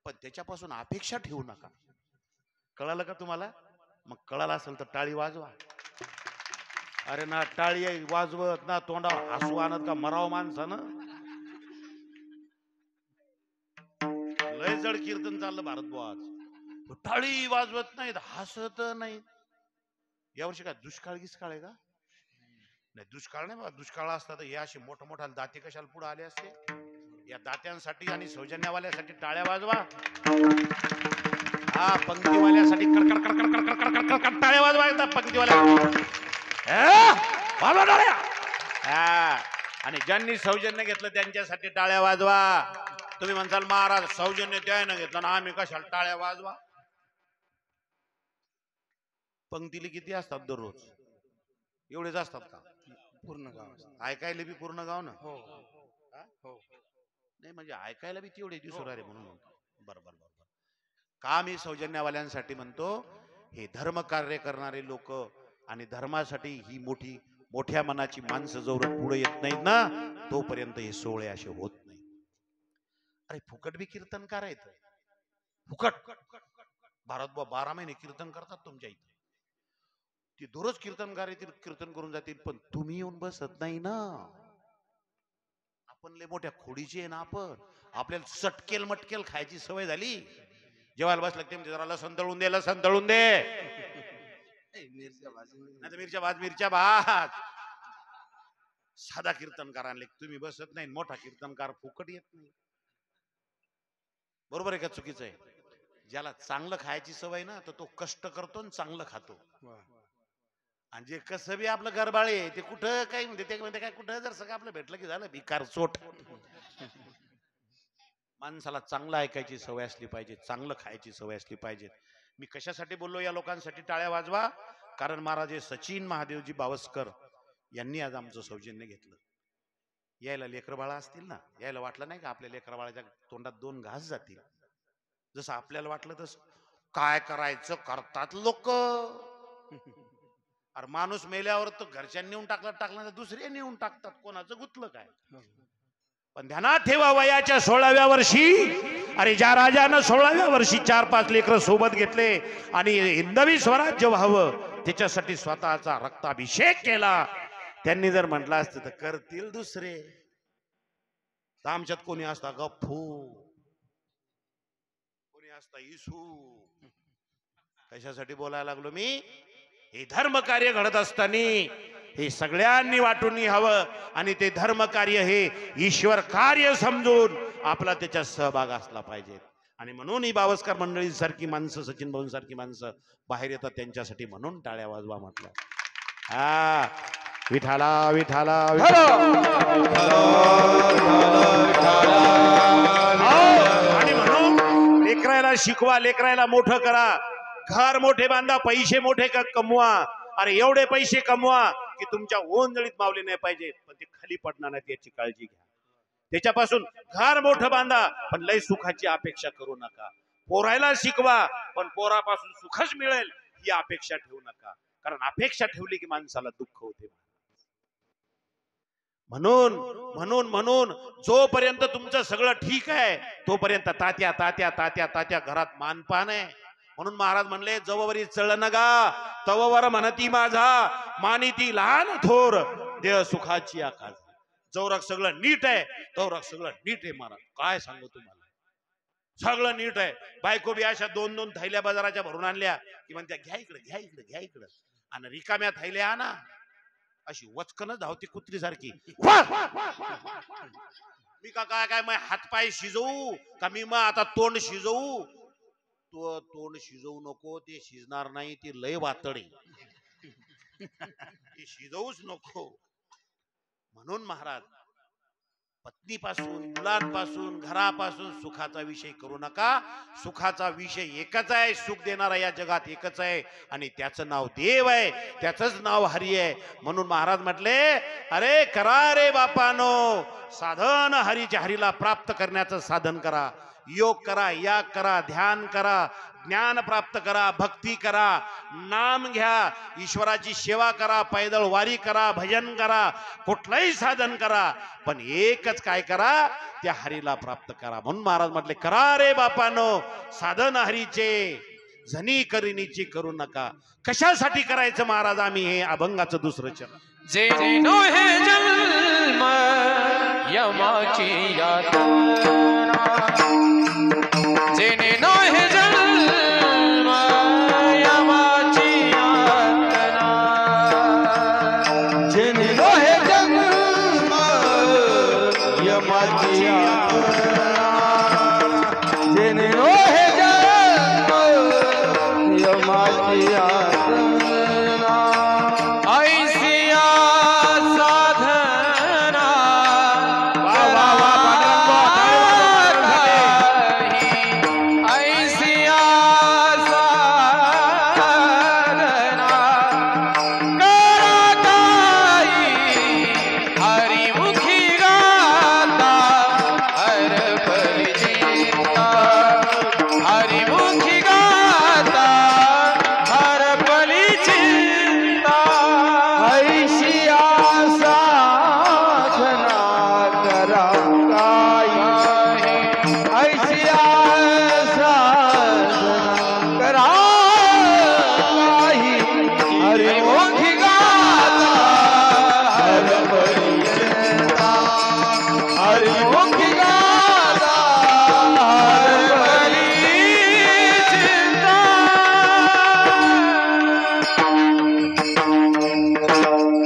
पण त्याच्यापासून अपेक्षा ठेवू नका. कळालं का तुम्हाला? मग कळालं असेल तर टाळी वाजवा. अरे ना टाळी वाजवत ना तोंडावर हसू आणत का मराव माणसानं. लय जड कीर्तन चाललं भारत बुवा आज, टाळी वाजवत नाहीत, हसत नाहीत. यावर्षी काय दुष्काळ गिसकाळ आहे का? नाही, दुष्काळ नाही बाबा. दुष्काळ असता तर हे असे मोठं मोठ्या दाते कशाला पुढे आले असते. या दात्यांसाठी आणि सौजन्यवाल्यासाठी टाळ्या वाजवा. हा, पंक्तीवाल्यासाठी कडकड कडकड कडकड कडकड कडकड टाळ्या वाजवा एकदा पंक्तीवाल्या. वाजवा टाळ्या. हा, आणि ज्यांनी सौजन्य घेतलं त्यांच्यासाठी टाळ्या वाजवा. तुम्ही म्हणसाल महाराज सौजन्य त्यानं घेतलं ना आम्ही कशाला टाळ्या वाजवा. पंक्तीला किती असतात दररोज? एवढेच असतात का? पूर्ण गाव ऐकायला बी पूर्ण गाव ना? हो हो, नाही म्हणजे ऐकायला बी तेवढे दिवस रे म्हणून म्हणतो. बरोबर बरोबर. का मी सौजन्यवाल्यांसाठी म्हणतो, हे धर्म कार्य करणारे लोक आणि धर्मासाठी ही मोठी मोठ्या मनाची माणसं जोवर पुढे येत नाहीत ना तोपर्यंत हे सोहळे असे होत नाही. अरे फुकट बी कीर्तनकार आहेत, फुकट. भारत 12 महिने कीर्तन करतात तुमच्या इथे. ती दररोज कीर्तनकार येतील, कीर्तन करून जातील, पण तुम्ही येऊन बसत नाही ना. आपण लय मोठ्या खोडीची आहे ना. आपण आपल्याला सटकेल मटकेल खायची सवय झाली. जेवायला बसलं ते जरा लसण तळून दे, लसण तळून दे, नाही तर मिरच्या भात, मिरच्या भात. साधा कीर्तनकारांना तुम्ही बसत नाही, मोठा कीर्तनकार फुकट येत नाही. बरोबर आहे का चुकीचं आहे? ज्याला चांगलं खायची सवय ना तर तो कष्ट करतो आणि चांगलं खातो. आणि जे कसं बी आपलं गरबाळे ते कुठं काही म्हणते ते म्हणते काय कुठं जर सगळं आपलं भेटलं की झालं भिकार चोट. माणसाला चांगलं ऐकायची सवय असली पाहिजे, चांगलं खायची सवय असली पाहिजे. मी कशासाठी बोललो या लोकांसाठी टाळ्या वाजवा, कारण महाराज सचिन महादेवजी बावस्कर यांनी आज आमचं सौजन्य घेतलं. यायला लेकरं बाळा असतील ना, यायला वाटलं नाही का आपल्या लेकरं बाळाच्या तोंडात 2 घास जातील, जसं आपल्याला वाटलं तसं काय करायचं करतात लोक. अरे माणूस मेल्यावर तर घरच्यांनी नेऊन टाकलं तर दुसरे नेऊन टाकतात, कोणाचं गुतलं काय. पण ध्यानात ठेवा, वयाच्या 16व्या वर्षी अरे ज्या राजानं 16व्या वर्षी 4-5 लेकरं सोबत घेतले आणि हिंदवी स्वराज्य व्हावं त्याच्यासाठी स्वतःचा रक्ताभिषेक केला, त्यांनी जर म्हटलं असतं तर करतील दुसरे. तर आमच्यात कोणी असता गप्पू, कोणी असता इसू. कशासाठी बोलायला लागलो मी, हे धर्म कार्य घडत असताना हे सगळ्यांनी वाटून हवं आणि ते धर्म कार्य हे ईश्वर कार्य समजून आपला त्याच्यात सहभाग असला पाहिजे. आणि म्हणून ही बावस्कर मंडळी सारखी माणसं, सचिन भाऊ सारखी माणसं बाहेर येतात त्यांच्यासाठी, म्हणून टाळ्या वाजवा म्हटलं. हा विठाला विठाला आणि म्हणून लेकरायला शिकवा, लेकरायला मोठं करा, घर मोठे बांधा, पैसे मोठे कमवा. अरे एवढे पैसे कमवा की तुमच्या ओंजळीत मावले नाही पाहिजे, पण ते खाली पडणार नाही याची काळजी घ्या. त्याच्यापासून घर मोठं बांधा, पण लय सुखाची अपेक्षा करू नका. पोरायला शिकवा, पण पोरापासून सुखच मिळेल ही अपेक्षा ठेवू नका, कारण अपेक्षा ठेवली की माणसाला दुःख होते. म्हणून म्हणून म्हणून जोपर्यंत तुमचं सगळं ठीक आहे तोपर्यंत तात्या तात्या तात्या तात्या घरात मानपान आहे. म्हणून महाराज म्हणले, जववरी चळ नगा तववर म्हणती माझा, मानिती लहान थोर देह सुखाची आकाश. जवरक सगळं नीट आहे तवरक सगळं नीट आहे. महाराज काय सांगू तुम्हाला, सगळं नीट आहे. बायको बी अशा 2-2 थैल्या बाजाराच्या भरून आणल्या की म्हणत्या घ्या इकडे घ्या इकडे घ्या इकडे, आणि रिकाम्या थैल्या आणा, अशी वचकन धावती कुत्री सारखी. मी का काय काय मग हातपाय शिजवू का, मी मग आता तोंड शिजवू. तो तोंड शिजवू नको, ते शिजणार नाही, ते लय वातडे, ते शिजवूच नको. म्हणून महाराज पत्नीपासून, मुलांपासून, घरापासून सुखाचा विषय करू नका. सुखाचा विषय एकच आहे, सुख देणारा या जगात एकच आहे आणि त्याचं नाव देव आहे, त्याचंच नाव हरी आहे. म्हणून महाराज म्हटले, अरे करा रे बापानो साधन, हरीच्या हरीला प्राप्त करण्याचं साधन करा. योग करा, याग करा, ध्यान करा, ज्ञान प्राप्त करा, भक्ती करा, नाम घ्या, ईश्वराची सेवा करा, पैदल वारी करा, भजन करा, कुठलंही साधन करा, पण एकच काय करा, त्या हरीला प्राप्त करा. म्हणून महाराज म्हटले, करा रे बापानो साधन हरीचे, झनी करिनीची करू नका. कशासाठी करायचं महाराज, आम्ही हे अभंगाचं दुसरं चरण. जे नोहे जन्म यमाची यातना, जेने नोहे जन्म यमाची यातना, जेने नोहे जन्म यमाची यातना, जेने नोहे जन्म यमाची यातना, ऐसिया साधना ऐसिया साधना करा काही, हरिमुखी गाता हर पल चिंता, हरिमुखी गाता हर पल चिंता. ऐशिया साधना करा काही, ऐशिया साधना करा काही, हरिमुखी गाता हर पर्यंता, हरिमुखी गाता हर चिंता.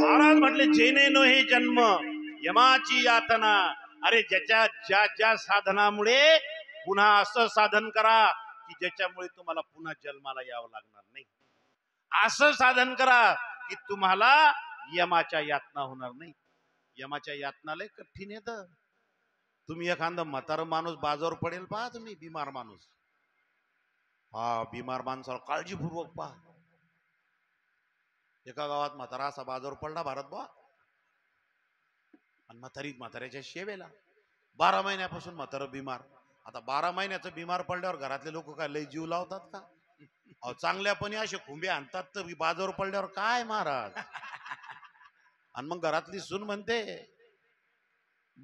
महाराज म्हटले, जेने नो हे जन्म यमाची यातना. अरे ज्या ज्या साधनामुळे पुन्हा असं साधन करा की ज्याच्यामुळे तुम्हाला पुन्हा जन्माला यावं लागणार नाही. असं साधन करा की तुम्हाला यमाच्या यातना होणार नाही. यमाच्या यातना लय कठीण येत. तुम्ही एखादं म्हातारं माणूस बाजावर पडेल पहा, तुम्ही बिमार माणूस, हा बिमार माणसाला काळजीपूर्वक पहा. एका गावात म्हातारा असा बाजावर पडला भारत बा, आणि म्हाताऱ्याच्या शेवेला 12 महिन्यापासून म्हातारं बिमार. आता 12 महिन्याचं बिमार पडल्यावर घरातले लोक काय लय जीव लावतात का? अहो चांगल्यापणी असे खुंबे आणतात तर बाजावर पडल्यावर काय महाराज. आणि मग घरातली सून म्हणते,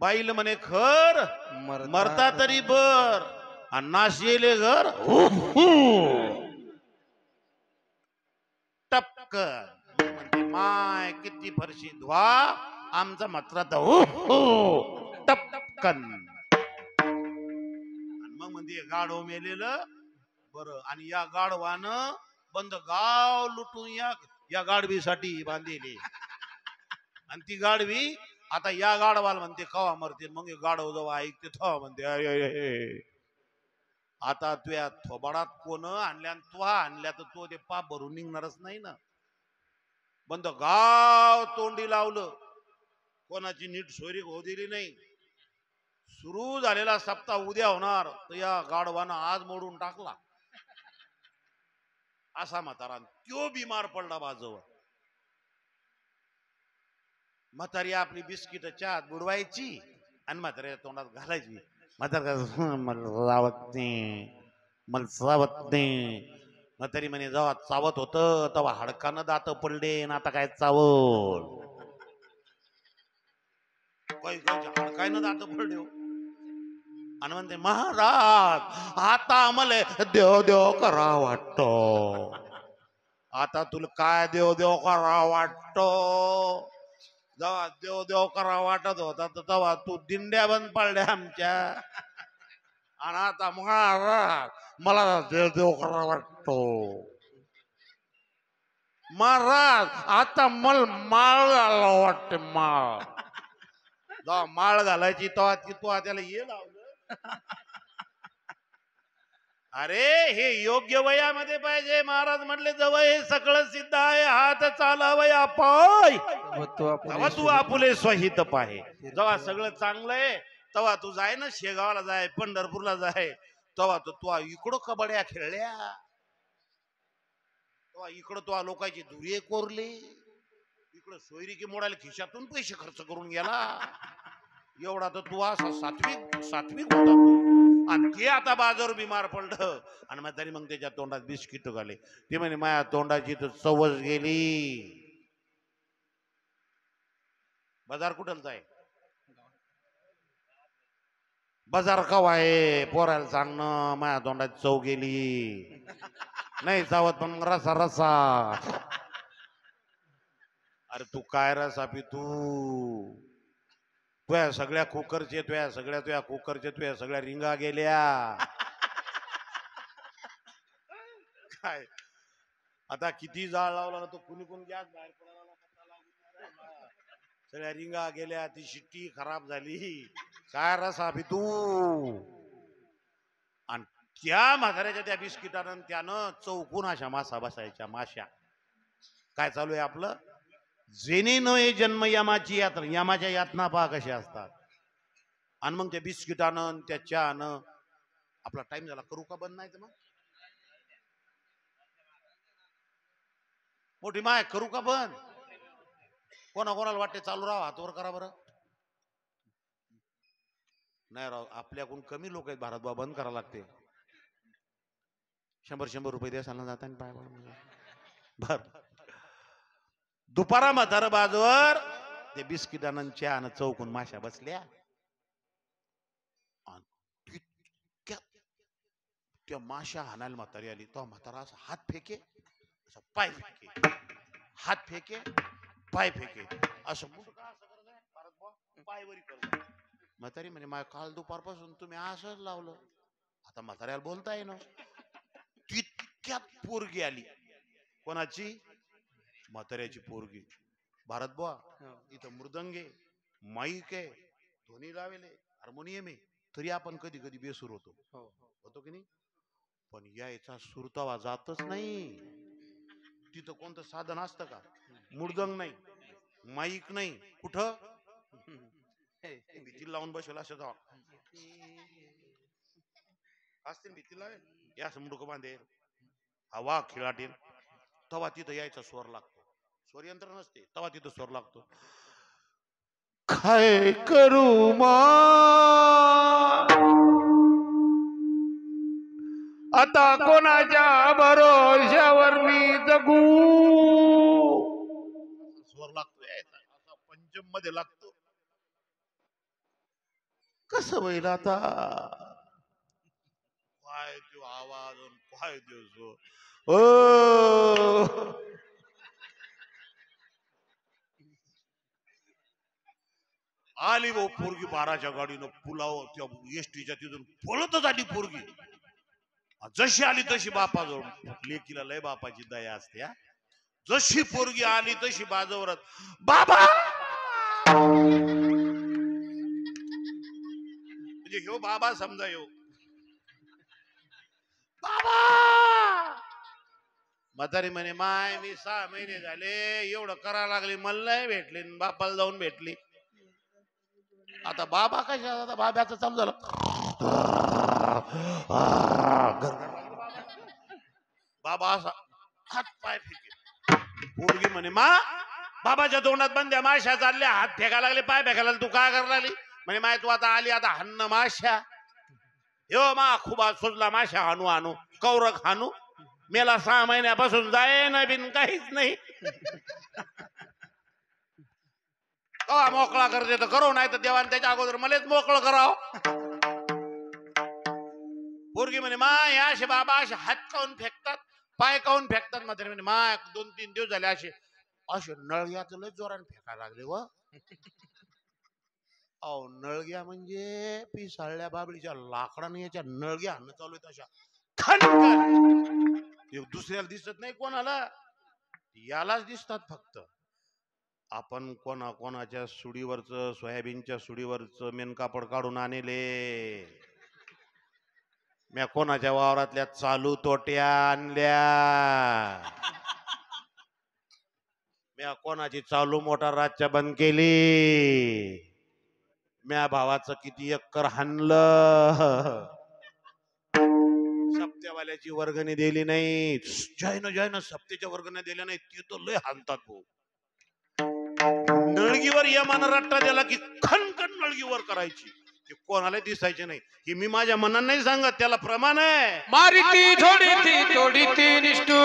बाईल म्हणे खर मरता तरी बर, आणि नाशिले घर टपकन. म्हणते माय किती फरशी धुवा, आमचा मात्र टपकन. मग म्हणजे गाढव मेलेलं बरं, आणि या गाढवानं बंद गाव लुटून या गाढवीसाठी बांधलेली. आणि ती गाढवी आता या गाढवाला म्हणते कवा मरते. मग गाढव जेव्हा ऐकते तेव्हा म्हणते अय आता तुया थोबाडात कोण आणल्या, तो आणल्या तर तो ते पाप भरून निघणारच नाही ना. बंद गाव तोंडी लावलं, कोणाची नीट सोयरी होऊ दिली नाही. सुरू झालेला सप्ताह उद्या होणार तर या गाढवानं आज मोडून टाकला. असा म्हातारा त्यो बिमार पडला बाजूवर. म्हातारी आपली बिस्किट चहात बुडवायची आणि म्हाताऱ्याच्या तोंडात घालायची. म्हातारा मला चावत नाही, मला चावत नाही. म्हातारी म्हणे जेव्हा चावत होत तेव्हा हाडकानं दात पडले, आता काय चावल. काही हाडकानं दात पडले. आणि म्हणते महाराज आता आम्हाला देव देव करा वाटतो. आता तुला काय देव देव करा वाटतो? जेव्हा देव देव करा वाटत होता तर तेव्हा तू दिंड्या बंद पडल्या आमच्या. आणि आता महाराज मला देव देव करा वाटतो. महाराज आता मला माळ घाला वाटते. माळ जेव्हा माळ घालायची तेव्हा तू त्याला ये लावलं. अरे हे योग्य वयामध्ये पाहिजे. महाराज म्हटले जवळ हे सगळं सिद्ध आहे, हात चालावया पाय तेव्हा तू आपुले स्वहित पाहे. जेव्हा सगळं चांगलं आहे तेव्हा तू जाय ना, शेगावला जाय, पंढरपूरला जाय. तेव्हा तू इकडं कबड्या खेळल्या, तेव्हा इकडं तू लोकांची दुरिये कोरली, इकडं सोयरिकी मोडायला खिशातून पैसे खर्च करून गेला. एवढा तर तू असा सात्विक होता तू. आणि ते आता बाजार बिमार पडलं आणि मग तरी मग त्याच्या तोंडात बिस्किट घाले. ते म्हणे माझ्या तोंडाची तर चवच गेली. बाजार कुठं जाय, बाजार कवा आहे पोरायला सांगणं माझ्या तोंडात चव गेली. नाही चावत पण रसा रसा. अरे तू काय रसा पी तू? तुया सगळ्या कुकरचे तुया सगळ्या रिंगा गेल्या. काय आता किती जाळ लावला ना तो कुणी गॅस बाहेर पडायला, सगळ्या रिंगा गेल्या, ती शिट्टी खराब झाली. काय रसा पी तू? आणि त्या म्हाताऱ्याच्या त्या बिस्किटानं त्यानं चौकून अशा मासा बसायच्या माश्या. काय चालू आहे आपलं? जेणे नये जन्म यमाची यात्रा. यमाच्या यातना पहा कशा असतात. आणि मग त्या बिस्किटानं त्या चहानं आपला टाइम झाला. करू का बंद? नाही तर मग मोठी माय करू का बंद? कोणाला वाटते चालू राहा? हातवर करा बरं. नाही राव, आपल्याकडून कमी लोक आहेत भारत. बंद करावं लागते. 100 रुपये द्या सांगा जाता पाय बर. दुपारा म्हातार बाजूवर ते बिस्किटानं चहानं चौकून माश्या बसल्या. त्या माश्या हाणायला म्हातारी आली. तो म्हातारा असा हात फेके, असं पाय फेके, हात फेके, पाय फेके, असं पायवरी करत. म्हातारी म्हणे माझ्या काल दुपारपासून तुम्ही असंच लावलं. आता म्हाताऱ्याला बोलता येईना. तितक्यात पोरगी आली. कोणाची? म्हाताऱ्याची पोरगी. भारत बुवा इथं मृदंगे, माईक आहे, ध्वनी लावेले, हार्मोनियम आहे, तरी आपण कधी कधी बेसूर होतो की नाही? पण यायचा सूर तवा जातच नाही. तिथं कोणतं साधन असतं का? मृदंग नाही, माईक नाही, कुठं भीती लावून बसेल असं जावा असते भीतीला या मुडक बांधे हवा खिळाटील तवा तिथं यायचा स्वर लागतो. स्वर यंत्र नसते तवा तिथं स्वर लागतो. काय करू मा आता कोणाच्या भरोश्यावर मी जगू. स्वर लागतो यायचा असा पंचम मध्ये लागतो. कसं होईल आता? काय तो आवाज काय तो ओ आली भाऊ पोरगी 12च्या गाडीनं पुलाव त्या एसटीच्या तिथून पळतच आली पोरगी. जशी आली तशी बापाजवळ लेकीला लय बापाची दया असते. जशी पोरगी आली तशी बाजवरच बाबा म्हणजे ह्यो बाबा समजा ह्यो बाबा. म्हातारी म्हणे माय मी 6 महिने झाले एवढं करा लागली मला नाही भेटली बापाला जाऊन भेटली. आता बाबा कशा आता बाब्याचं चालू झालं बाबा असा हात पाय फेके. पोरगी म्हणे मा बाबाच्या तोंडात बंद्या माश्या चालल्या हात फेकायला लागले पाय फेकायला तू काय करायला लागली. म्हणे माय तू आता आली आता हान्न माश्या हो मा खुबा सुजला माश्या हाणू हाणू कौरक हाणू मेला 6 महिन्यापासून जाय ना बिन काहीच नाही. मोकळा करते तर करो नाही तर देवान त्याच्या अगोदर मलाच मोकळं कराव. पोरगी म्हणे मा या असे बाबा असे हात काऊन फेकतात पाय काऊन फेकतात. म्हातारी म्हणे मा 2-3 दिवस झाले असे असे नळग्याचं लय जोराने फेकायला लागले व. अहो नळग्या म्हणजे पिसाळल्या बाबळीच्या लाकडाने याच्या नळग्या हाणं चालू आहेत अशा खनखन. दुसऱ्याला दिसत नाही कोणाला यालाच दिसतात फक्त. आपण कोणाच्या सुडीवरच सोयाबीनच्या सुडीवरच मेन कापड काढून आणले. म्या कोणाच्या वावरातल्या चालू तोट्या आणल्या. म्या कोणाची चालू मोटार रातच्या बंद केली. म्या भावाचं किती एकर हाणलं. सप्त्यावाल्याची वर्गणी दिली नाही. जयनं सप्त्याच्या वर्गणी दिल्या नाही ते तर लय हाणतात भाऊ. नळगीवर यमानं रट्टा दिला की खनखन नळगीवर करायची. ते कोणाला दिसायचे नाही. हे मी माझ्या मनानं नाही सांगत त्याला प्रमाण आहे. मारिती झोडीती तोडीती निष्ठूर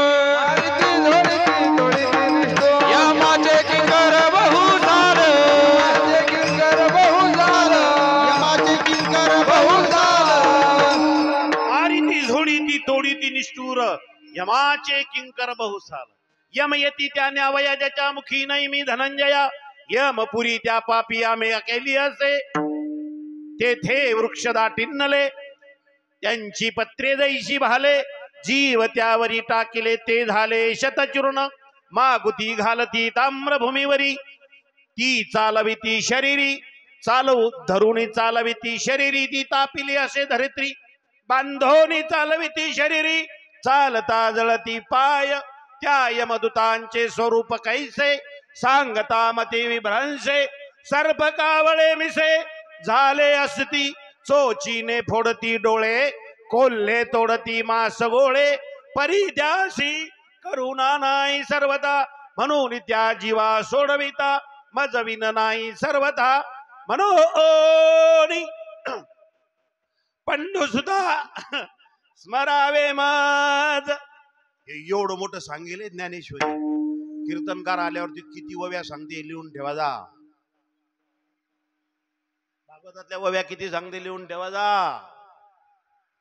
या माझे किंकर बहु झालं मारिती झोडीती तोडीती निष्ठूर यमाचे किंकर बहुसाल. यम येती त्या न्यावया ज्याच्या मुखी नाही मी धनंजया. यमपुरी त्या पापी आमे केली असे तेथे वृक्ष दाटिन्नले. त्यांची पत्रे जैशी भाले जीव त्यावरी टाकिले ते झाले शतचूर्ण. मागुती घालती ताम्रभूमीवरी ती चालविती शरीरी चालवू धरुणी चालविती शरीरी ती तापिली असे धरित्री. बांधोनी चालविती शरीरी चालता जळती पाय. त्या यमदूतांचे स्वरूप कैसे सांगता मती विभ्रंशे. सर्प कावळे मिसे झाले असती चोचीने फोडती डोळे. कोल्हे तोडती मास गोळे परिद्यासी करुणा नाही सर्वदा. म्हणून त्या जीवा सोडविता मजविन नाही सर्वथा. मनोनी पंडू सुद्धा स्मरावे मज. हे एवढं मोठं सांगेल ज्ञानेश्वरी. कीर्तनकार आल्यावरती किती वव्या सांगते लिहून ठेवा जा. भागवतातल्या वव्या किती सांगते लिहून ठेवा जा.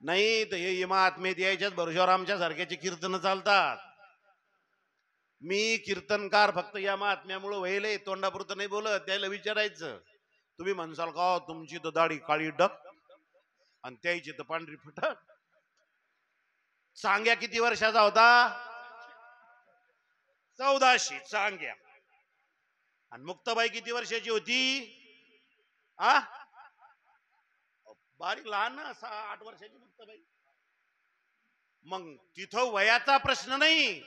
नाही तर हे महात्मेत यायच्याच भरोशावर आमच्या सारख्याचे कीर्तन चालतात. मी कीर्तनकार फक्त या महात्म्यामुळे व्हायले तोंडापुरतं नाही बोलत. त्याला विचारायचं तुम्ही म्हणसाल का तुमची तर दाढी काळी डक आणि त्याची तर पांढरी फटक. चांग्या किती वर्षाचा होता? 1400 चांग्या. आणि मुक्ताबाई किती वर्षाची होती? बारीक लहान ना 6-8 वर्षाची मुक्ताबाई. मग तिथं वयाचा प्रश्न नाही,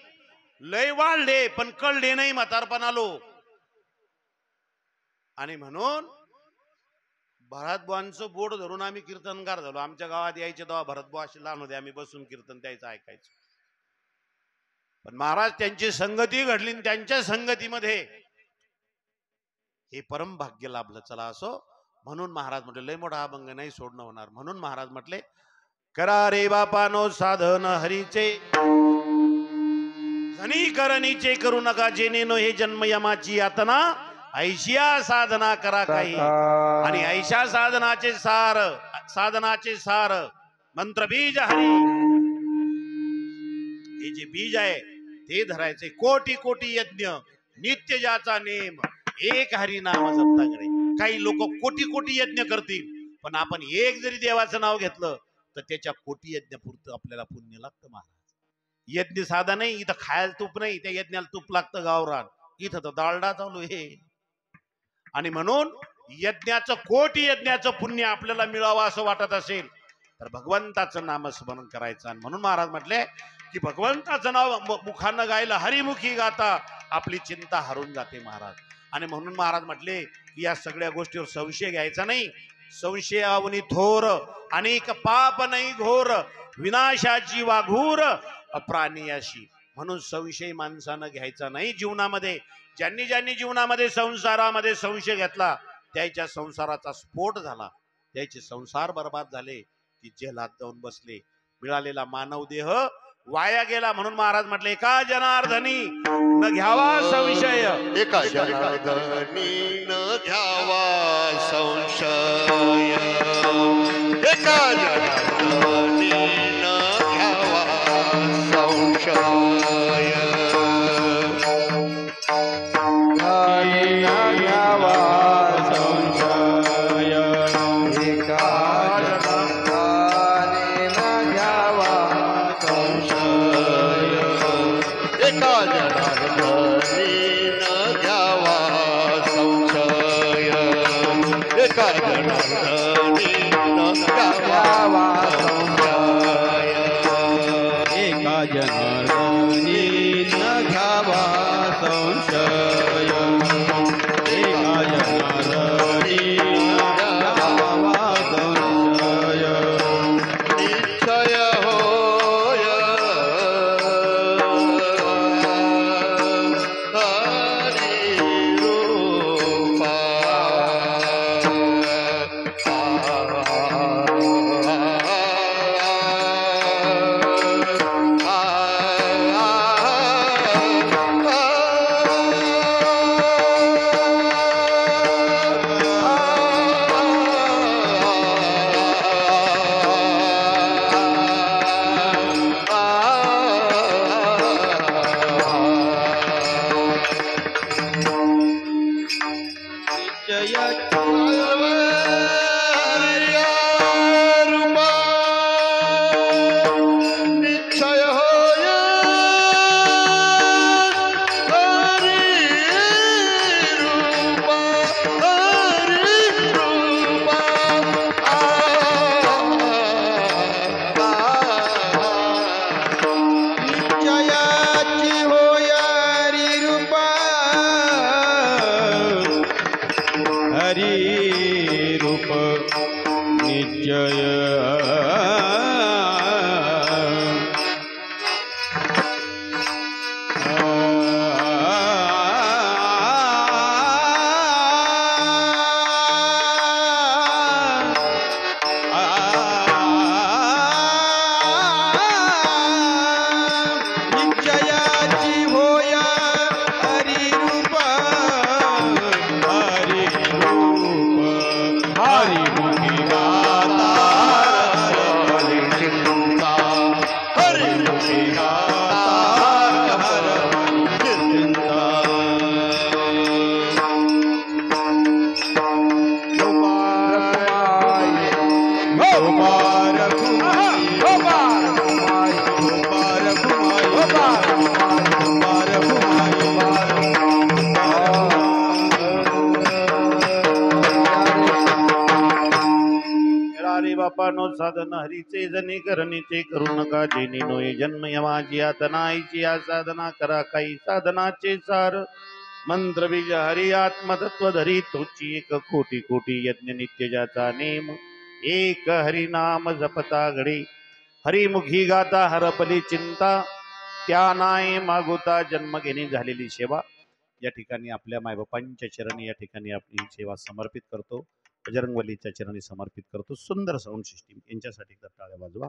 लय वाढले पण कळले नाही, म्हातारपण आलो. आणि म्हणून भरतबुवांचं बोट धरून आम्ही कीर्तनकार झालो. आमच्या गावात यायचे तेव्हा भरतबुवा असे लहान होते, आम्ही बसून कीर्तन त्याचं ऐकायचो. पण महाराज त्यांची संगती घडली आणि त्यांच्या संगतीमध्ये हे परम भाग्य लाभलं. चला असो, म्हणून महाराज म्हटले लय मोठा अभंग नाही सोडणं होणार. म्हणून महाराज म्हटले करा रे बापानो साधन हरीचे, धनी करणीचे करू नका जेनेनो हे जन्म यमाची यातना, ऐशिया साधना करा काही. आणि ऐशा साधनाचे सार मंत्र बीज हरी, हे जे बीज आहे ते धरायचे. कोटी कोटी यज्ञ नित्य ज्याचा नेम, एक हरी नाम जपता कडे. काही लोक कोटी कोटी यज्ञ करतील, पण आपण एक जरी देवाचं नाव घेतलं तर त्याच्या कोटी यज्ञ पुरतं आपल्याला पुण्य लागतं. महाराज यज्ञ साधा नाही, इथं खायला तूप नाही, त्या यज्ञाला तूप लागतं गावरान, इथं तर डालडा चालू हे. आणि म्हणून यज्ञाचं कोटी यज्ञाचं पुण्य आपल्याला मिळावं असं वाटत असेल तर भगवंताचं नामस्मरण करायचं. आणि म्हणून महाराज म्हटले की भगवंताचं नाव मुखानं गायला हरिमुखी गाता आपली चिंता हरून जाते महाराज. आणि म्हणून महाराज म्हटले की या सगळ्या गोष्टीवर संशय घ्यायचा नाही. संशयावनी थोर अनेक पाप नाही घोर, विनाशाची वाघूर अप्राणियाशी. म्हणून संशय माणसानं घ्यायचा नाही जीवनामध्ये. ज्यांनी ज्यांनी जीवनामध्ये संसारामध्ये संशय घेतला त्याच्या संसाराचा स्फोट झाला, त्याचे संसार बर्बाद झाले, की जेलात जाऊन बसले, मिळालेला मानव देह वाया गेला. म्हणून महाराज म्हटले एका जनार्दनी न घ्यावा संशय, एका जनार्दनी न घ्यावा संशय, एका जनार्दनी न घ्यावा संशय. रे बापा नो साधन हरीचे जने करणीचे करू नका जेनी नोये जन्म यमाची आतनाईची या साधना करा काही साधनाचे सार मंत्र बीज हरी आत्मतत्व धरी तोची एक कोटी कोटी यज्ञ नित्य ज्याचा नेम एक हरी नाम जपता घडी हरिमुखी गाता हरपली चिंता त्या नाय मागुता जन्म घेणे झालेली सेवा या ठिकाणी आपल्या मायबापांच्या चरणी या ठिकाणी आपली सेवा समर्पित करतो बजरंगबलीच्या चरणी समर्पित करतो सुंदर साऊंड सिस्टीम यांच्यासाठी टाळ्या वाजवा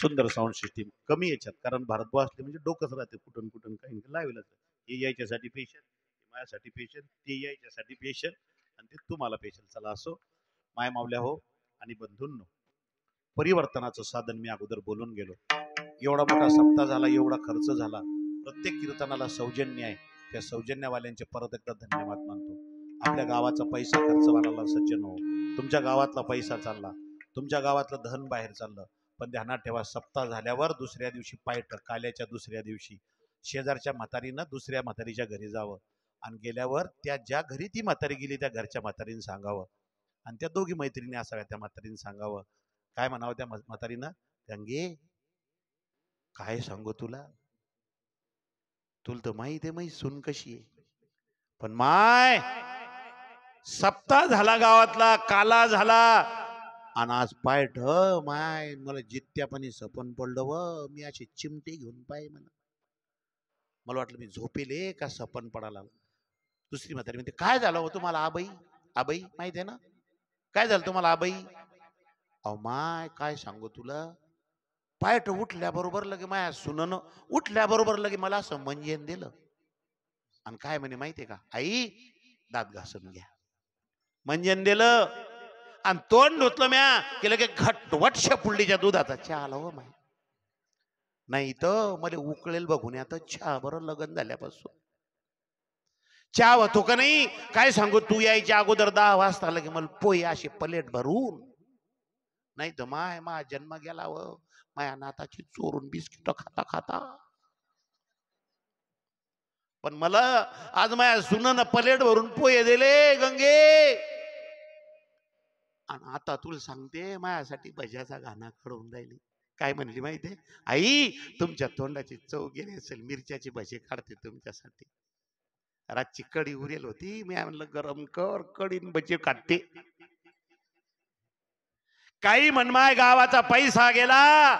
सुंदर साऊंड सिस्टीम कमी याच्यात कारण भारतभर असले म्हणजे डोकंच राहते कुठून कुठून काही लावेलच हे यायच्यासाठी पेशंट माझ्यासाठी पेशंट ते यायच्यासाठी पेशंट आणि ते तुम्हाला पेशंट चला असो माय मावल्या हो आणि बंधूंनो परिवर्तनाचं साधन मी अगोदर बोलून गेलो एवढा मोठा सप्ताह झाला एवढा खर्च झाला प्रत्येक कीर्तनाला सौजन्य आहे त्या सौजन्यवाल्यांचे परत एकदा धन्यवाद मानतो आपल्या गावाचा पैसा खर्च व्हायला सज्जन हो तुमच्या गावातला पैसा चालला तुमच्या गावातलं धन बाहेर चाललं पण ध्यानात ठेवा सप्ताह झाल्यावर दुसऱ्या दिवशी पायट काल्याच्या दुसऱ्या दिवशी शेजारच्या म्हातारीनं दुसऱ्या म्हातारीच्या घरी जावं आणि गेल्यावर त्या ज्या घरी ती म्हातारी गेली त्या घरच्या म्हातारीने सांगावं आणि त्या दोघी मैत्रिणी असाव्या त्या म्हातारीने सांगावं काय म्हणावं त्या म्हातारीनं गंगे काय सांगू तुला तर माहिती आहे सून कशी आहे पण माय सप्ताह झाला गावातला काला झाला आणि आज पाय माय मला जित्यापणी सपन पडलं व मी अशी चिमटे घेऊन पाय मला वाटलं मी झोपेले का सपन पडाला दुसरी म्हातारी म्हणते काय झालं हो तुम्हाला आबाई आबाई माहिती आहे ना काय झालं तुम्हाला आबाई अहो माय काय सांगू तुला पायट उठल्याबरोबर लगे माया सुनन उठल्याबरोबर लगे मला असं मंजन दिलं आणि काय म्हणे माहितीये का आई दात घासून घ्या मंजन दिलं आणि तोंड धुतलं म्या की लगे घटवट शेपुंडीच्या दुधाचा चहा आला हो माय नाही तर मला उकळेल बघून आता चहा बरं लग्न झाल्यापासून चहा होतो का नाही काय सांगू तू यायच्या अगोदर 10 वाजता लगे मला पोहे असे प्लेट भरून नाही तर मा जन्म गेला व माया नाताची चोरून बिस्किट खाता खाता पण मला आज माया सुनन प्लेट भरून पोहे दिले गंगे आणि आता तुला सांगते माझ्यासाठी भज्याचा गाणा खडवून राहिली काय म्हणली माहितीये आई तुमच्या तोंडाची चव गेली असेल मिरच्याची भजी काढते तुमच्यासाठी रातची कडी उरेल होती मी म्हणलं गरम कर कडीन भजी काढते काही म्हणमाय गावाचा पैसा गेला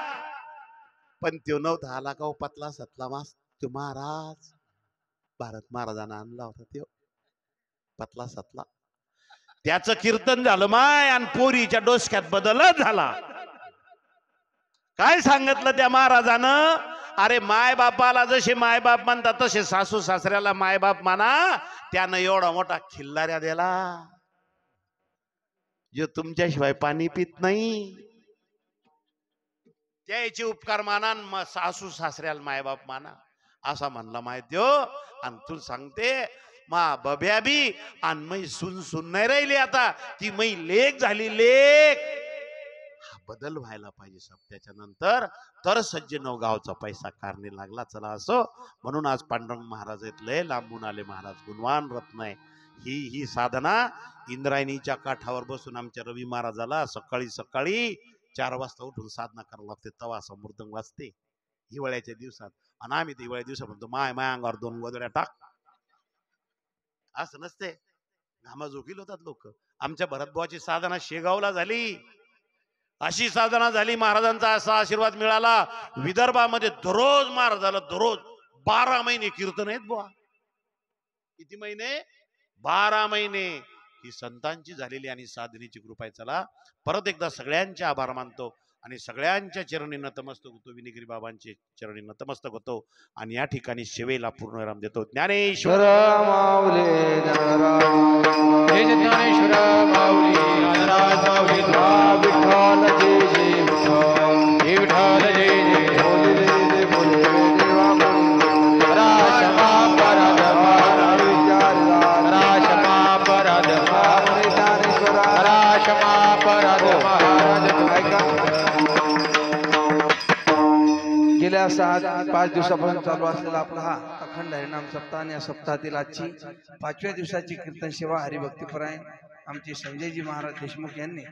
पण तो नव्हता आला का पतला सतला मास तो महाराज भारत महाराजांना आणला होता तो पतला सतला त्याचं कीर्तन झालं माय आणि पोरीच्या डोसक्यात बदलच झाला काय सांगितलं त्या महाराजानं अरे माय बापाला जसे मायबाप म्हणतात तसे सासू सासऱ्याला मायबाप माना त्यानं एवढा मोठा खिल्लाऱ्या दिला जो तुमच्याशिवाय पाणी पित नाही त्याचे उपकार माना सासू सासऱ्याला मायबाप माना असा म्हणला माहिती हो आणि तू सांगते मा बब्या बी आणि मै सुन नाही राहिली आता ती मै लेक झाली लेक हा बदल व्हायला पाहिजे सब त्याच्या नंतर तर सज्जनव गावचा पैसा कारणे लागला चला असो म्हणून आज पांडुरंग महाराज लय लांबून आले महाराज गुणवान रत्न आहे ही साधना इंद्रायणीच्या काठावर बसून आमच्या रवी महाराजाला सकाळी सकाळी 4 वाजता उठून साधना करावं लागते तवा असा मृदंग वाजते हिवाळ्याच्या दिवसात आणि आम्ही ते हिवाळ्या दिवसात म्हणतो माय अंगावर 2 गोदड्या टाक असं नसते घामाझोकील होतात लोक आमच्या भरतभावाची साधना शेगावला झाली अशी साधना झाली महाराजांचा असा आशीर्वाद मिळाला विदर्भामध्ये दररोज महाराजाला दररोज 12 महिने कीर्तन आहेत बुवा किती महिने 12 महिने ही संतांची झालेली आणि साधनेची कृपा आहे चला परत एकदा सगळ्यांचे आभार मानतो आणि सगळ्यांच्या चरणी नतमस्तक होतो विनिगिरी बाबांचे चरणी नतमस्तक होतो आणि या ठिकाणी सेवेला पूर्ण विराम देतो ज्ञानेश्वर माऊली ज्ञानेश्वर माऊली ज्ञानराज माऊली विठ्ठल जय विठ्ठल जय जय बोले देवा क्षमा पराध क्षमा पराध क्षमा पराध गेल्या 5 दिवसापासून चालू असलेला आपला हा अखंड हरिनाम सप्ताह आणि या सप्ताहातील आजची 5व्या दिवसाची कीर्तन सेवा हरिभक्तीपरायण आमचे संजयजी महाराज देशमुख यांनी